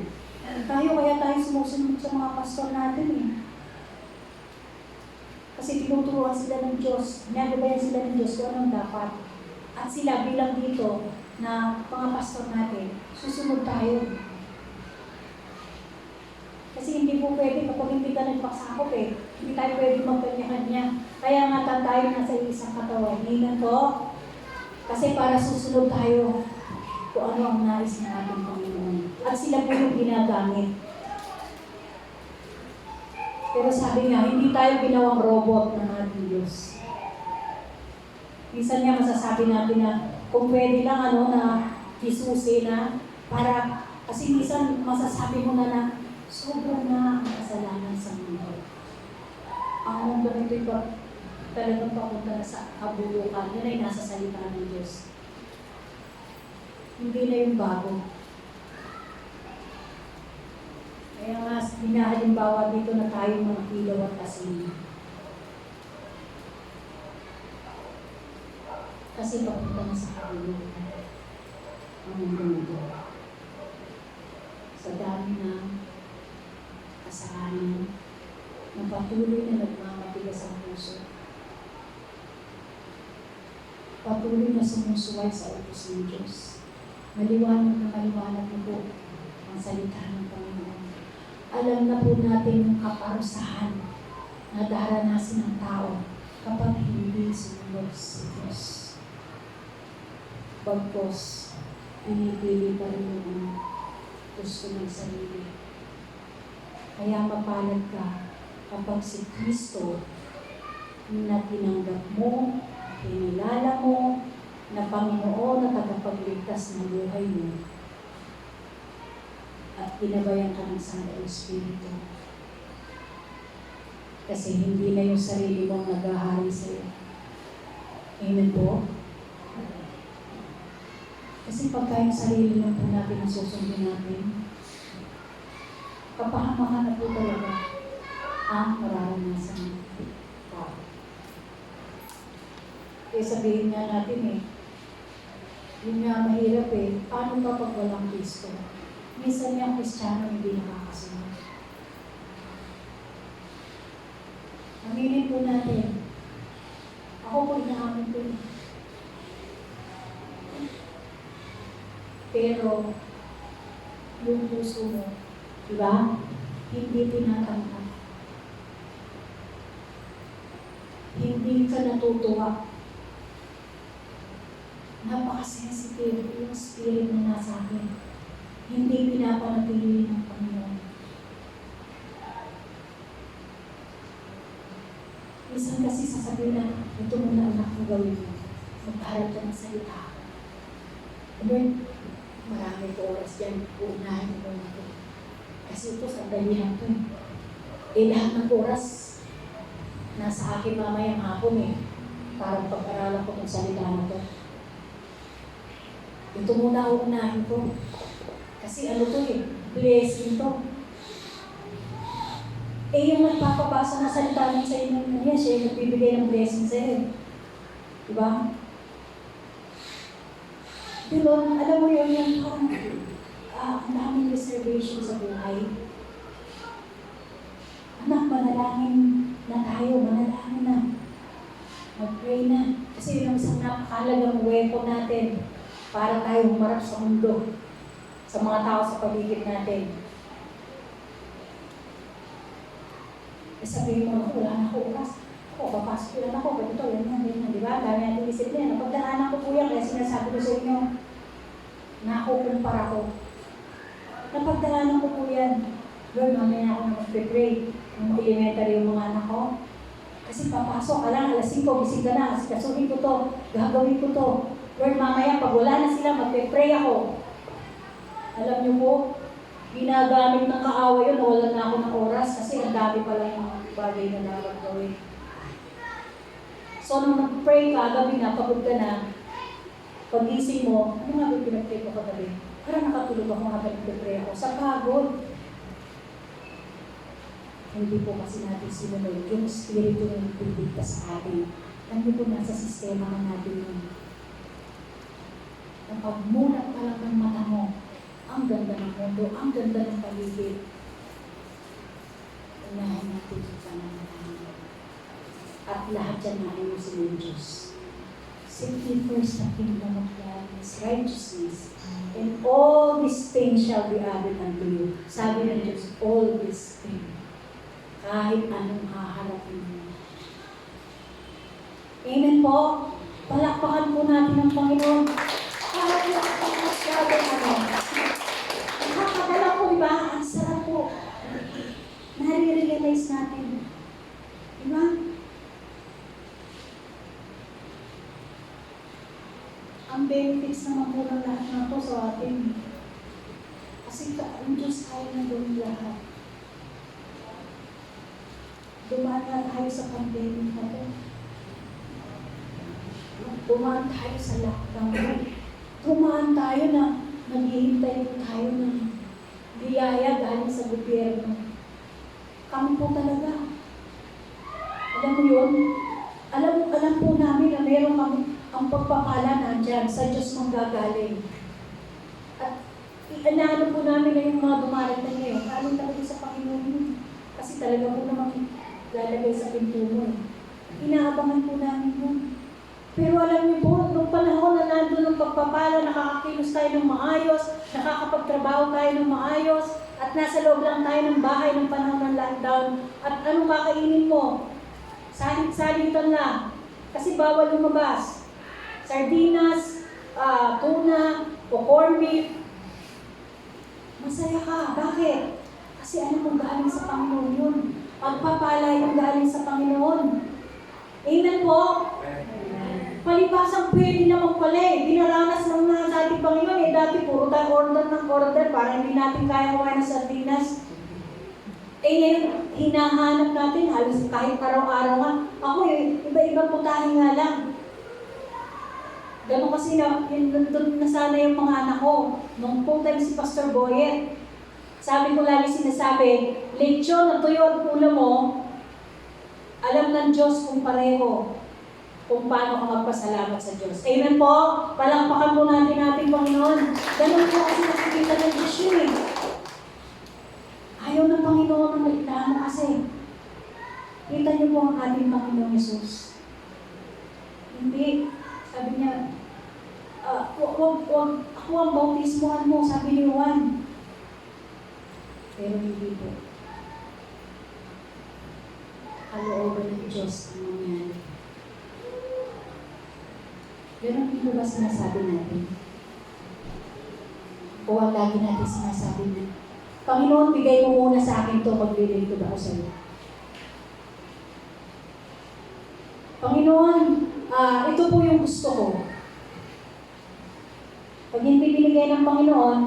Kaya tayo sumusunod sa mga pastor natin Kasi tinuturuan sila ng Diyos, ginagabayan sila ng Diyos kung anong dapat. At sila bilang dito na mga pastor natin, susunod tayo. Kasi hindi po pwede kapag hindi ka nagpasakop hindi tayo pwede magkanya-kanya. Kaya nga tayo nasa isang katawan. Hindi po. Kasi para susunod tayo kung ano ang nais ng ating Panginoon. At sila po yung ginagamit. Pero sabi nga, hindi tayo ginawang robot ng ating Diyos. Minsan nga masasabi natin na kung pwede lang na isusi na para, kasi minsan masasabi mo na sobra na ang kasalanan sa mundo. Ang mundo nito'y talagang papunta na sa kabulukan. Yan ay nasa salita ng Diyos. Hindi na yung bago. Kaya nga, hinahalimbawa dito na tayo mga ilaw at asin. Kasi papunta na sa kabulukan ang mundo. Sa dami ng kasalanan na patuloy na nagmamatigas ang puso. Patuloy na sumusuway sa utos ng Diyos. Maliwanag na maliwanag na po ang salita ng Panginoon. Alam na po natin yung kaparusahan na daranasin ng tao kapag hindi sumunod sa Diyos. Bagpos, pinipili pa rin yung gusto ng sarili. Kaya mapalad ka kapag si Kristo na tinanggap mo, kinilala mo, na Panginoon na tagapagligtas ng buhay mo, at ginabayan ka ng Santo Espiritu. Kasi hindi na yung sarili mong naghahari sa'yo. Amen po? Kasi pagka yung sarili lang po natin ang susundin natin, kapahamakan na po talaga ang mararanasan ng tao. Eh sabihin nga natin eh, yun nga mahirap eh, paano ba pag walang Kristo? Minsan yung Kristiyano hindi nakakasunod. Aminin po natin, ako po inaamin ko eh. Pero, yung puso mo, di ba? Hindi tinatanggap. Hindi ka natutuwa. Napaka-sensitive yung spirit na nasa akin. Hindi pinapanatili ng Panginoon. Minsan kasi sasabihin na, ito muna anak mo gawin mo. Magpaharap ka ng salita. Lord, marami ko oras dyan. Uunahin mo na ito. Kasi ito, sandali lang ito. Eh, lahat ng oras, nasa akin mamayang hapon eh. Parang pag-aralan ko ng salita na ito. Ito muna uunahin ko. Kasi ano to eh, blessing to. Eh yung nagpapabasa na salita ng sa inyo niya, siya yung nagbibigay ng blessing sa iyo. Diba? Pero alam mo yun, yung parang ang daming reservation sa buhay. Anak, manalangin na tayo, manalangin na. Mag-pray na. Kasi yun ang isang napakalagang weapon natin para tayo humarap sa mundo, sa mga tao sa paligid natin. E sabihin mo, wala na ako oras. Ako, papasok lang ako, ganito, ganyan, di ba? Dami natin isip niya. Napagdaanan ko po yan, kaya sinasabi ko sa inyo, nakukumpara ko. Napagdaanan ko po yan. Lord, mamaya ako na magpe-pray. Nung elementary yung mga anak ko. Kasi papasok ka lang, alas 5, gising ka na, kasuhin ko to, gagawin ko to. Lord, mamaya, pag wala na sila, magpe-pray ako. Alam niyo po, ginagamit ng kaaway yun, nawalan na ako ng oras kasi ang dami pala yung bagay na dapat gawin. So, nung nag-pray ka, gabi na, pagod ka na, pag-ising mo, ano nga ba yung pinag-pray ko kagabi? Parang nakatulog ako habang nag-pray ako. Sa pagod. Hindi po kasi natin sinunod yung spirito na nagpipigtas sa atin. Hindi po nasa sistema na natin yun. Kapag mulat pa lang ng mata mo, ang ganda ng mundo, ang ganda ng paligid. Unahin natin yung pananalangin. At lahat yan naayusin ng Diyos. Seek ye first the kingdom of God, His righteousness, and all these things shall be added unto you. Sabi ng Diyos, all these things. Kahit anong haharapin mo. Amen po. Palakpakan po natin ang Panginoon. Para po ang masyado nakakadala po, diba? Ang sarap po. Nare-realize natin. Diba? Ang benefits naman po ng lahat na po sa atin. Kasi ang Diyos kaya na gawin lahat. Dumaan na tayo sa pandemic na po. Dumaan tayo sa lockdown. Dumaan tayo na naghihintay po tayo ng biyaya galing sa gobyerno. Kami po talaga. Alam mo yun? Alam po namin na meron kami ang pagpapala nandyan sa Diyos manggagaling. At inaano po namin na yung mga dumarating ngayon. Alam talaga sa Panginoon yun. Kasi talaga po naman lalagay sa pinto mo. Inaabangan po namin yun. Pero alam niyo po, nung panahon na nandun ng pagpapala, nakakakilos tayo ng maayos, nakakapagtrabaho tayo ng maayos, at nasa loob lang tayo ng bahay ng panahon ng lockdown. At anong kakainin mo? Salit-salitan lang. Kasi bawal lumabas. Sardinas, tuna, o corned beef. Masaya ka. Bakit? Kasi ano mong galing sa Panginoon yun? Pagpapala yung galing sa Panginoon. Amen po? Palibasang pwede naman pala eh. Dinaranas lang na sa ating Panginoon eh. Dati puro tayo order ng order para hindi natin kaya kumain ng sardinas. Eh ngayon, hinahanap natin halos kahit araw-araw nga. Ako eh, iba-ibang putahe nga lang. Ganun kasi doon na sana yung mga anak ko. Nung full time si Pastor Boyet. Sabi ko lagi sinasabi, lechon at tuyo at ulam mo, alam ng Diyos kung pareho. kung paano ka magpasalamat sa Diyos. Amen po? Palakpakan po natin ating Panginoon. Ganun po kasi nakikita ng Diyos yun eh. Ayaw ng Panginoon na malitaan mo kasi. Kita niyo po ang ating Panginoon Jesus. Hindi. Sabi niya, wag ako ang bautismohan mo, sabi ni Juan. Pero hindi po. Kalooban ng Diyos ang nangyari. Ganun din ba sinasabi natin? O ang lagi natin sinasabi na, Panginoon, bigay mo muna sa akin ito, maglilingkod ako sa iyo. Panginoon, ito po yung gusto ko. Pag hindi binigay ng Panginoon,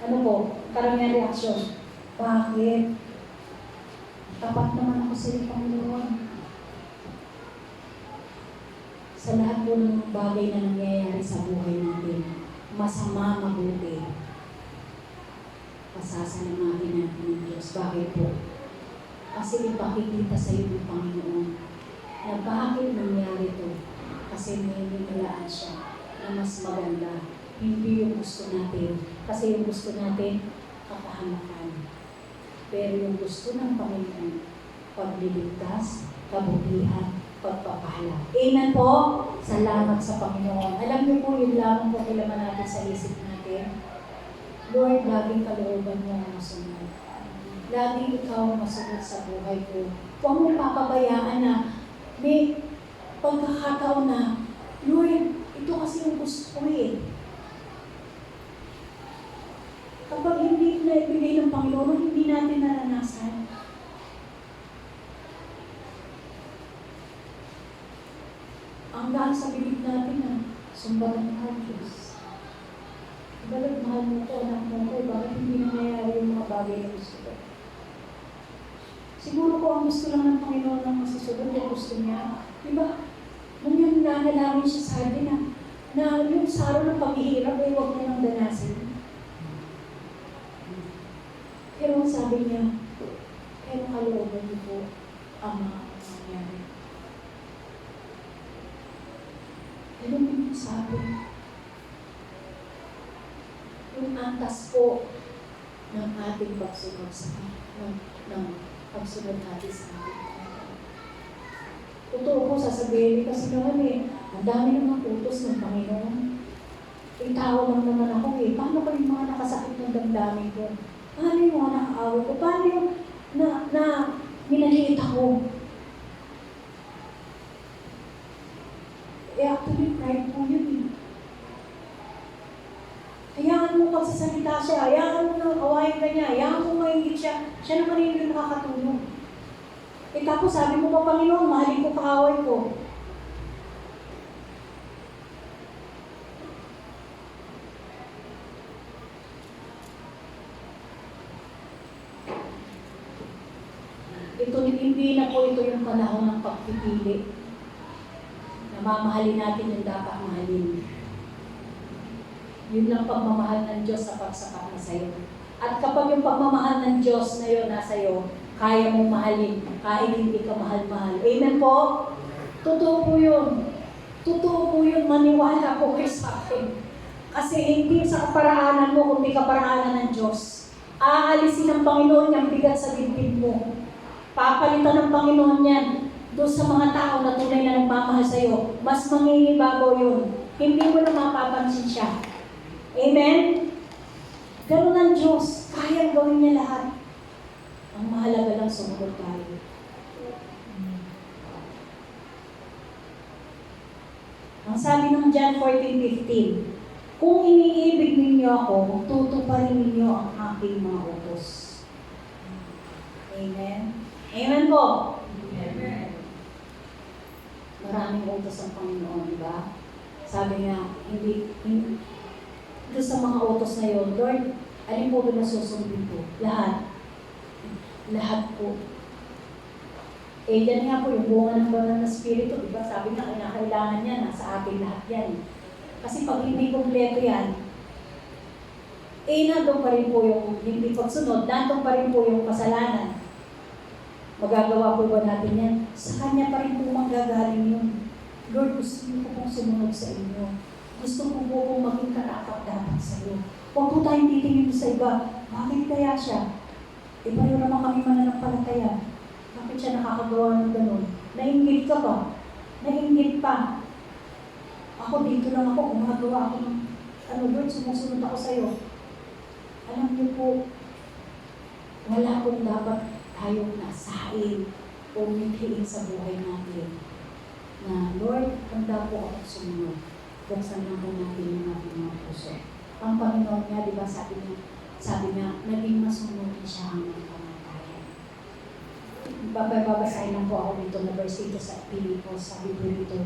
ano po, karamihan reaksyon. Bakit? Tapat naman ako sa iyo, Panginoon. Sa lahat po ng bagay na nangyayari sa buhay natin, masama, mabuti, pasasalamatan natin ng Diyos. Bakit po? Kasi ipakikita sa iyo ng Panginoon na bakit nangyari ito. Kasi may nilalaan siya na mas maganda. Hindi yung gusto natin. Kasi yung gusto natin, kapahamakan. Pero yung gusto ng Panginoon, pagliligtas, kabutihan, pagpapahala. Amen po. Salamat sa Panginoon. Alam niyo po, yun lamang po kailangan natin sa isip natin. Lord, laging kalooban mo ang masunod. Laging ikaw ang masunod sa buhay ko. Huwag mo papabayaan na may pagkakataon na, Lord, ito kasi yung gusto ko eh. Kapag hindi na ibigay ng Panginoon, hindi natin naranasan. Ang daan sa bibig natin na sumbatan ng Diyos. Balag mahal mo ko, anak mo ko, bakit hindi nangyayari yung mga bagay na gusto ko? Siguro ko ang gusto lang ng Panginoon ang masusunod yung gusto niya. Diba? Nung yung nanalangin siya sa atin na yung saro ng paghihirap ay huwag mo nang danasin. Pero sabi niya, pero kalooban niyo po ang mga nangyari. Ganun din sabi. Yung antas po ng ating pagsunod sa ng pagsunod natin sa ating Panginoon. Totoo po sasabihin kasi naman ang dami namang utos ng Panginoon. Tao lang naman ako paano pa yung mga nakasakit ng damdamin ko? Paano yung mga nakaaway ko? Paano yung minaliit ako? Actually, pride po yun Hayaan mo pagsasalita siya, hayaan mo nang awayin ka niya, hayaan mo maingit siya, siya naman yung nakakatulong. Tapos sabi mo pa, Panginoon, mahalin ko kaaway ko. Hindi na po ito yung panahon ng pagpipili. Namamahalin natin yung dapat mahalin. Yun lang pagmamahal ng Diyos sa pagsapat na sa'yo. At kapag yung pagmamahal ng Diyos na yun nasa iyo, kaya mong mahalin kahit hindi ka mahal-mahal. Amen po? Totoo po yun. Totoo po yun. Maniwala po kayo sa akin. Kasi hindi sa kaparaanan mo, kundi kaparaanan ng Diyos. Aalisin ng Panginoon yung bigat sa dibdib mo. Papalitan ng Panginoon yan doon sa mga tao na tunay na nagmamahal sa iyo. Mas mangingibabaw yun. Hindi mo na mapapansin siya. Amen? Ganun ang Diyos. Kaya gawin niya lahat. Ang mahalaga lang sumunod tayo. Ang sabi ng John 14:15, kung iniibig ninyo ako, tutuparin ninyo ang aking mga utos. Amen? Amen po? Amen. Maraming utos ang Panginoon, di ba? Sabi nga, hindi doon sa mga utos na yun, Lord, alin po ba nasusundin po? Lahat. Lahat po. Yan nga po, yung bunga ng banal na spirito, diba? Sabi nga, kailangan niya, nasa atin lahat yan. Kasi pag hindi kompleto yan, nandun pa rin po yung hindi pagsunod, nandun pa rin po yung kasalanan. Magagawa po ba natin yan? Sa Kanya pa rin po manggagaling yun. Lord, gusto niyo po pong sumunod sa inyo. Gusto ko po pong maging karapat-dapat sa iyo. Huwag po tayong titingin sa iba. Bakit kaya siya? Paano naman kami mananampalataya? Bakit siya nakakagawa ng ganun? Nainggit ka ba? Nainggit pa. Ako dito lang ako, gumagawa ako ng Lord, sumusunod ako sa iyo. Alam niyo po, wala pong dapat tayong nasain o mithiin sa buhay natin. Na, Lord, handa po ako sumunod. Buksan lang po natin yung ating mga puso. Ang Panginoon niya, di ba, sabi niya, naging masunod siya hanggang kamatayan. Babasahin lang po ako dito na verse dito sa Pilipos, sabi po dito,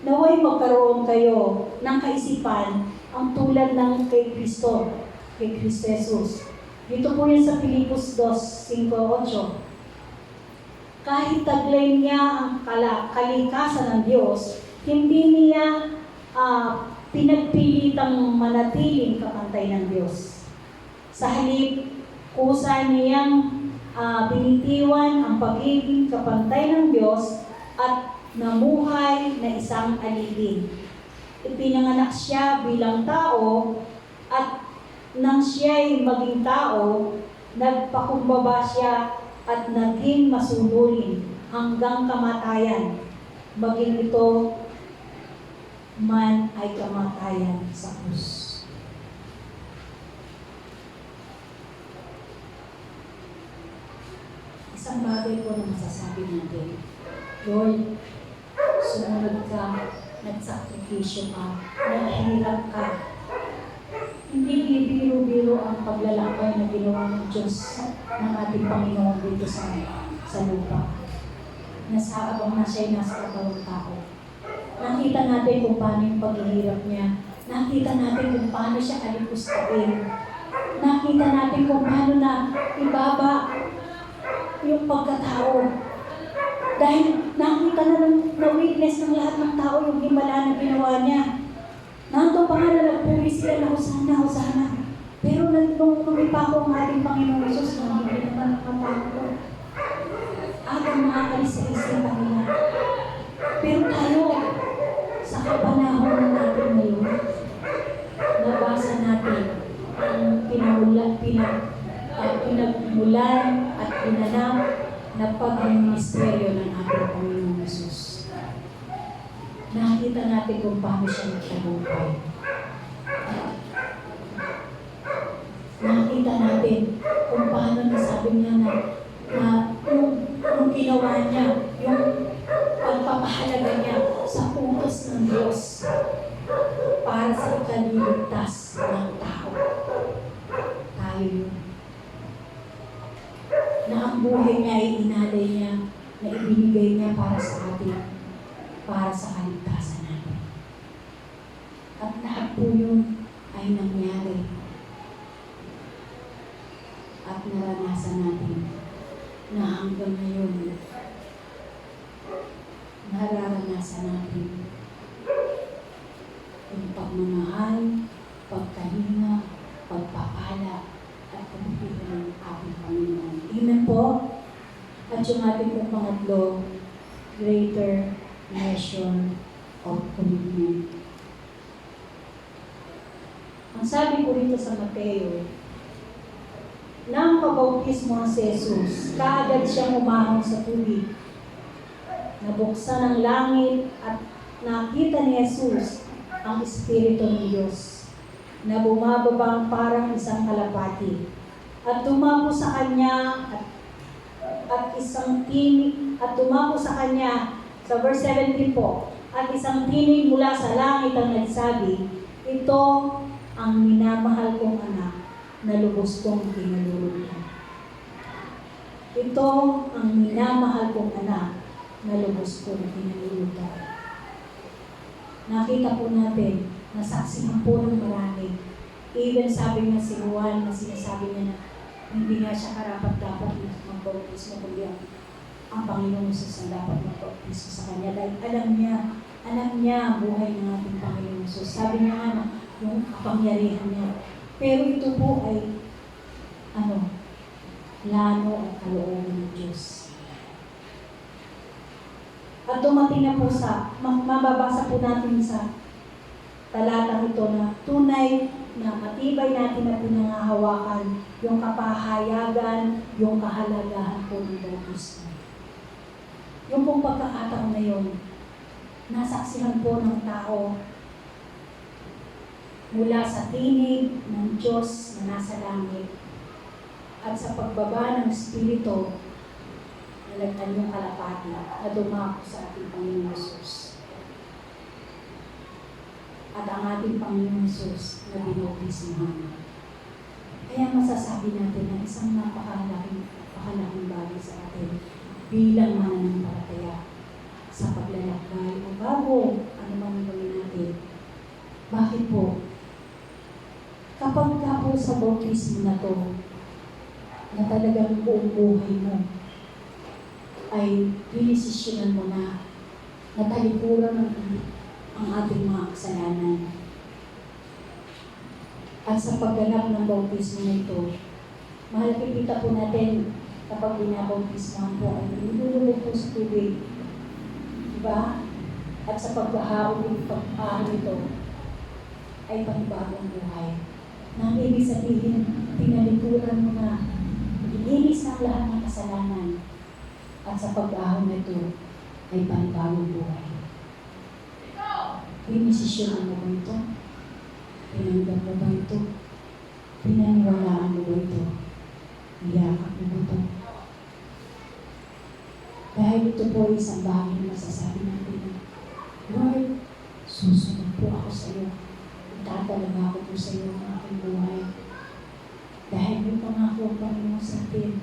naway magkaroon kayo ng kaisipan ang tulad ng kay Kristo Jesus. Dito po yun sa Pilipos 2:5-8. Kahit taglay niya ang kalikasan ng Diyos, hindi niya pinagpilitang manatiling kapantay ng Diyos. Sa halip, kusa niyang binitiwan ang pagiging kapantay ng Diyos at namuhay na isang alipin. Ipinanganak siya bilang tao at nang siya'y maging tao, nagpakumbaba siya at naging masunulin hanggang kamatayan. Maging ito man ay kamatayan sa krus. Isang bagay po na masasabi natin, Lord, sumunod ka, nagsakripisyo ka, naghihirap ka. Hindi biro-biro ang paglalakbay na ginawa ng Diyos ng ating Panginoon dito sa lupa. Nasa abang na siya'y nasa katawang tao. Nakita natin kung paano yung paghihirap niya. Nakita natin kung paano siya alipustahin. Nakita natin kung paano na ibaba yung pagkatao. Dahil nakita na witness ng lahat ng tao yung himala na ginawa niya. Nanto pa nga na nagpuri sila na Hosana. Pero nung lumipako ang ating Panginoon Jesus, hindi naman nakatakot. Agang makakalis sa isipan nila. Pero tayo, sa kapanahon natin ngayon, nabasa natin ang pinagmulan at pinanam na pag-ministeryo ng ating Panginoon Jesus. Nakita natin kung paano siya nagtagumpay. Nakita natin kung paano nasabi niya na yung ginawa niya, yung pagpapahalaga niya sa utos ng Diyos para sa ikaliligtas ng tao. Tayo yun. Na ang buhay niya ay inalay niya, na ibinigay niya para sa atin, para sa kaligtasan natin. At lahat po yun ay nangyari at naranasan natin na hanggang ngayon nararanasan natin yung pagmamahal, pagkahinga, pagpapala at pagpipili ng ating Panginoon. Amen po? At yung ating pong pangatlo, greater measure of commitment. Ang sabi ko rito sa Mateo, nang pabautismo si Jesus, kaagad siyang umahon sa tubig. Nabuksan ang langit at nakita ni Jesus ang Espiritu ng Diyos na bumababang parang isang kalapati at tumapo sa kanya sa verse 17 po, at isang tinig mula sa langit ang nagsabi, ito ang minamahal kong anak na lubos kong pinaluluhan. Ito ang minamahal kong anak na lubos kong pinaluluhan. Nakita po natin, nasaksihan po ng marami. Even sabi nga si Juan na sinasabi niya na hindi nga siya karapat-dapat mag-bautismo, kundi ang Panginoon Jesus ang dapat mag-bautismo sa kanya. Dahil alam niya ang buhay ng ating Panginoon Jesus. Sabi niya nga yung kapangyarihan niya. Pero ito po ay plano at kalooban ng Diyos. At dumating na po mababasa po natin sa talatang ito na tunay na matibay natin na pinangahawakan yung kapahayagan, yung kahalagahan po ng bautismo. Yung pong pagkakataon na yun, nasaksihan po ng tao mula sa tinig ng Diyos na nasa langit at sa pagbaba ng Espiritu na nagtanyong kalapati na dumako sa ating Panginoon Hesus. At ang ating Panginoon Hesus na binautismohan. Kaya masasabi natin na isang napakalaking bagay sa atin bilang mananampalataya sa paglalakbay o bago ano man gawin natin. Bakit po? Kapag ka po sa bautismo na to, na talagang buong buhay mo ay pinisisyonan mo na talikuran ang ating mga kasalanan. At sa pagganap ng bautismo na ito, makikita po natin kapag binabautismohan po ay nilulubog po sa tubig. Diba? At sa pagbahaw ng pag-ahon ito ay panibagong buhay. Nang ibig sabihin, tinalikuran mo na, ilinis ng lahat ng kasalanan. At sa pag-ahon nito ay panibagong buhay. Pinisisyonan mo ba ito? Pinanggap mo ba ito? Pinaniwalaan mo ba ito? Niyakap mo ba ito? Dahil ito po ay isang bagay na masasabi natin na, Lord, susunod po ako sa iyo. Itatalaga ako po sa iyo ang aking buhay. Dahil may pangako ang Panginoon sa atin.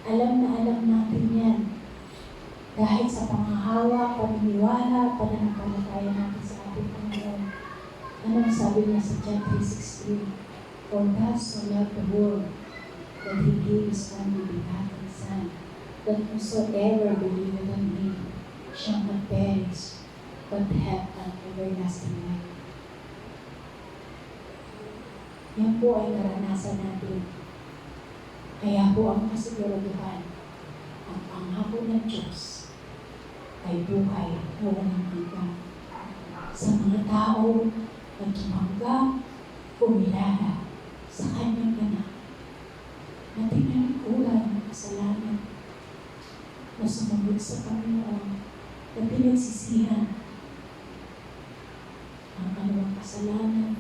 Alam na alam natin yan. Dahil sa pangahawa, paniniwala, pananampalataya natin sa ating Panginoon. Anong sabi niya sa John 3:16? For God so loved the world that He gave His only begotten Son, that whosoever believeth on Him shall not perish, but have an everlasting life. Yan po ay naranasan natin. Kaya po ang kasiguraduhan, ang pangako ng Diyos ay buhay na walang hanggan. Sa mga tao na tumanggap, kumilala sa Kanyang anak, na tinalikuran ng kasalanan, na sumunod sa Panginoon, na pinagsisihan ang kanilang kasalanan.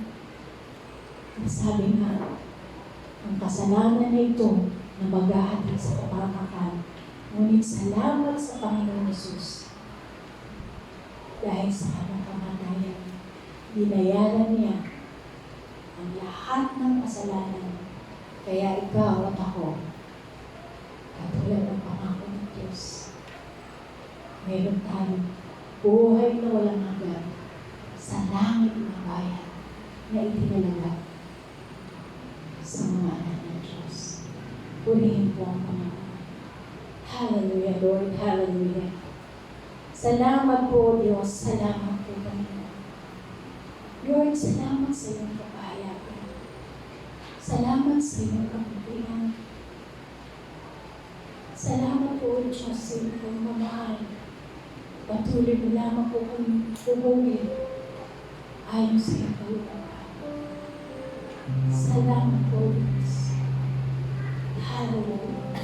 At sabi nga, ang kasalanan na ito na maghahatid sa kapakanan, ngunit salamat sa Panginoon Hesus. Dahil sa kanyang kamatayan, binayaran niya ang lahat ng kasalanan. Kaya ikaw at ako, katulad ng pangako ng Diyos, meron tayong buhay na walang hanggan sa langit na bayan na itinalaga sa mga anak ng Diyos. Purihin po ang Panginoon. Hallelujah, Lord. Hallelujah. Salamat po, Diyos. Salamat po, Panginoon. Lord, salamat sa iyong kapahayagan. Salamat sa iyong kabutihan. Salamat po, Diyos, sa iyong pagmamahal. Patuloy mo lamang po kami pumugin ayon sa iyong kalooban. Salamat po, Diyos. Hallelujah.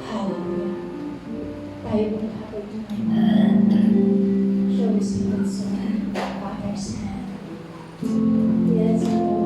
Hallelujah. Tayo po nakapag show us your concern, Father's hand. Yes, Lord.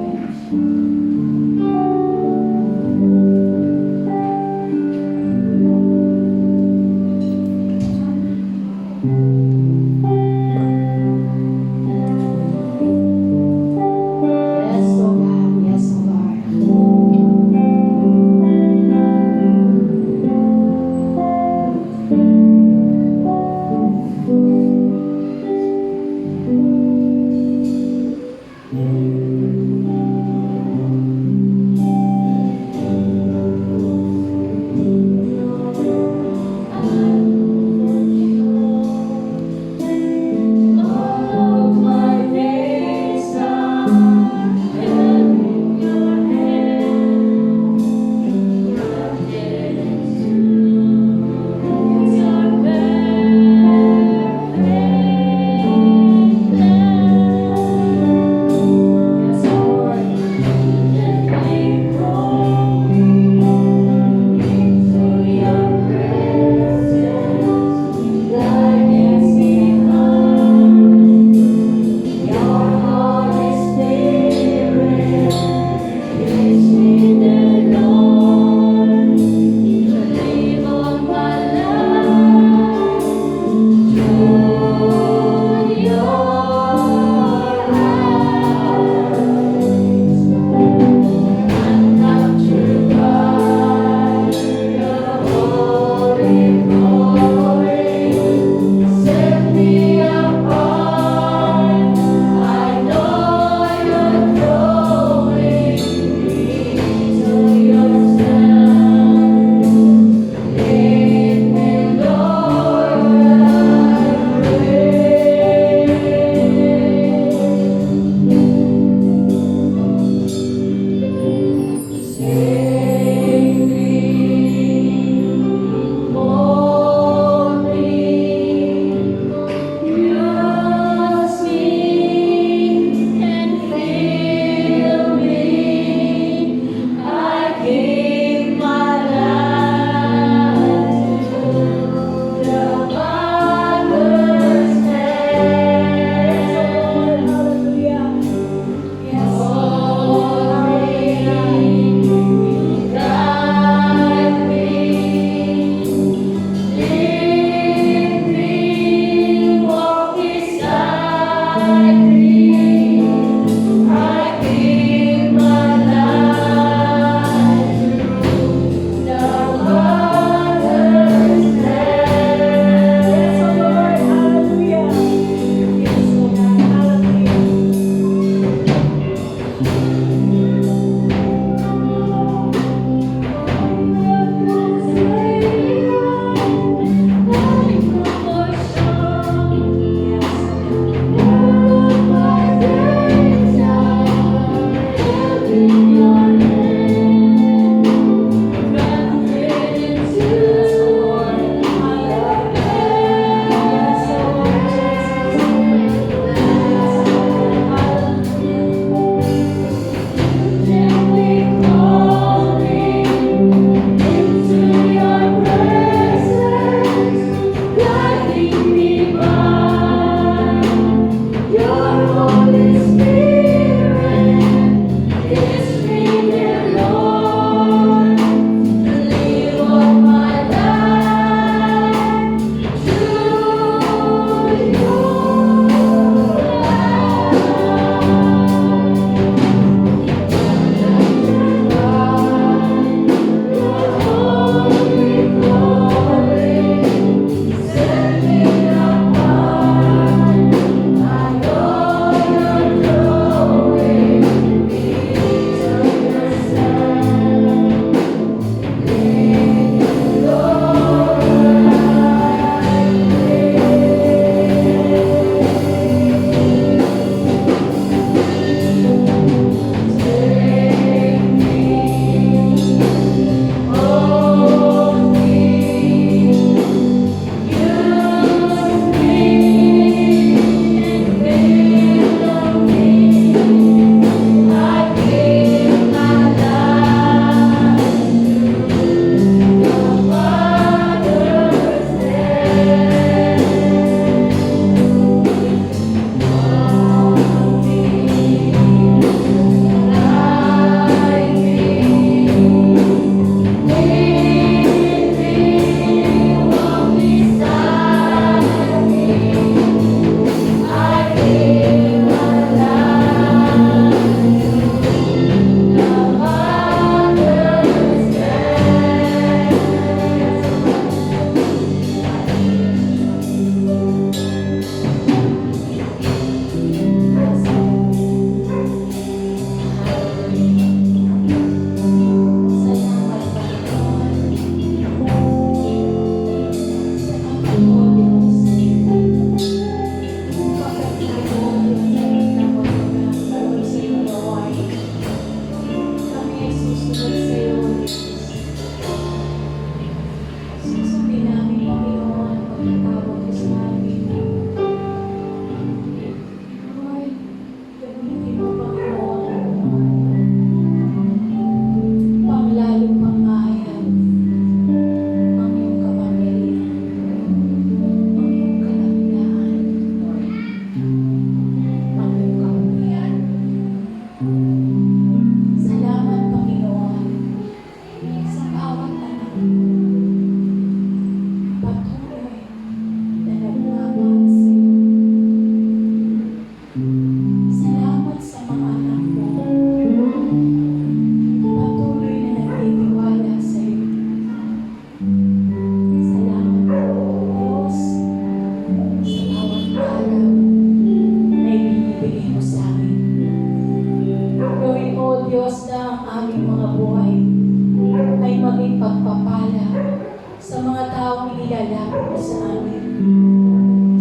nilalapit mo sa amin,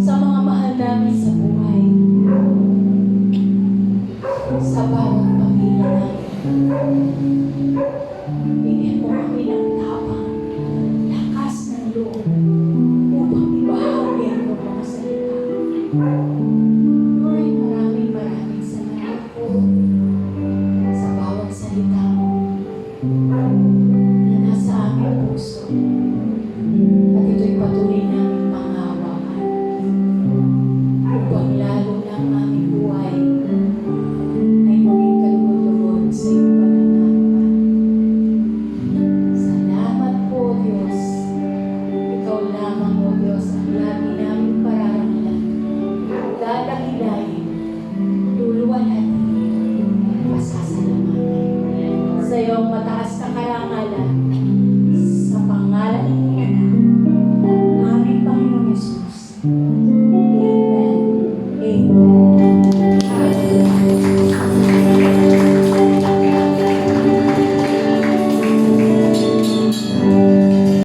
sa mga mahal namin sa buhay, sa bawat pamilya namin. Bigyan mo kami ng tapang, lakas ng loob, upang ibahagi ang iyong mga salita. Lord, maraming salamat po sa bawat salita mo na nasa aming puso. At ito'y patuloy namin panghawakan upang lalo na ang aming buhay ay maging kalugod-lugod sa iyong pananampalataya. Salamat po, Diyos. Ikaw lamang, O Diyos, ang lagi namin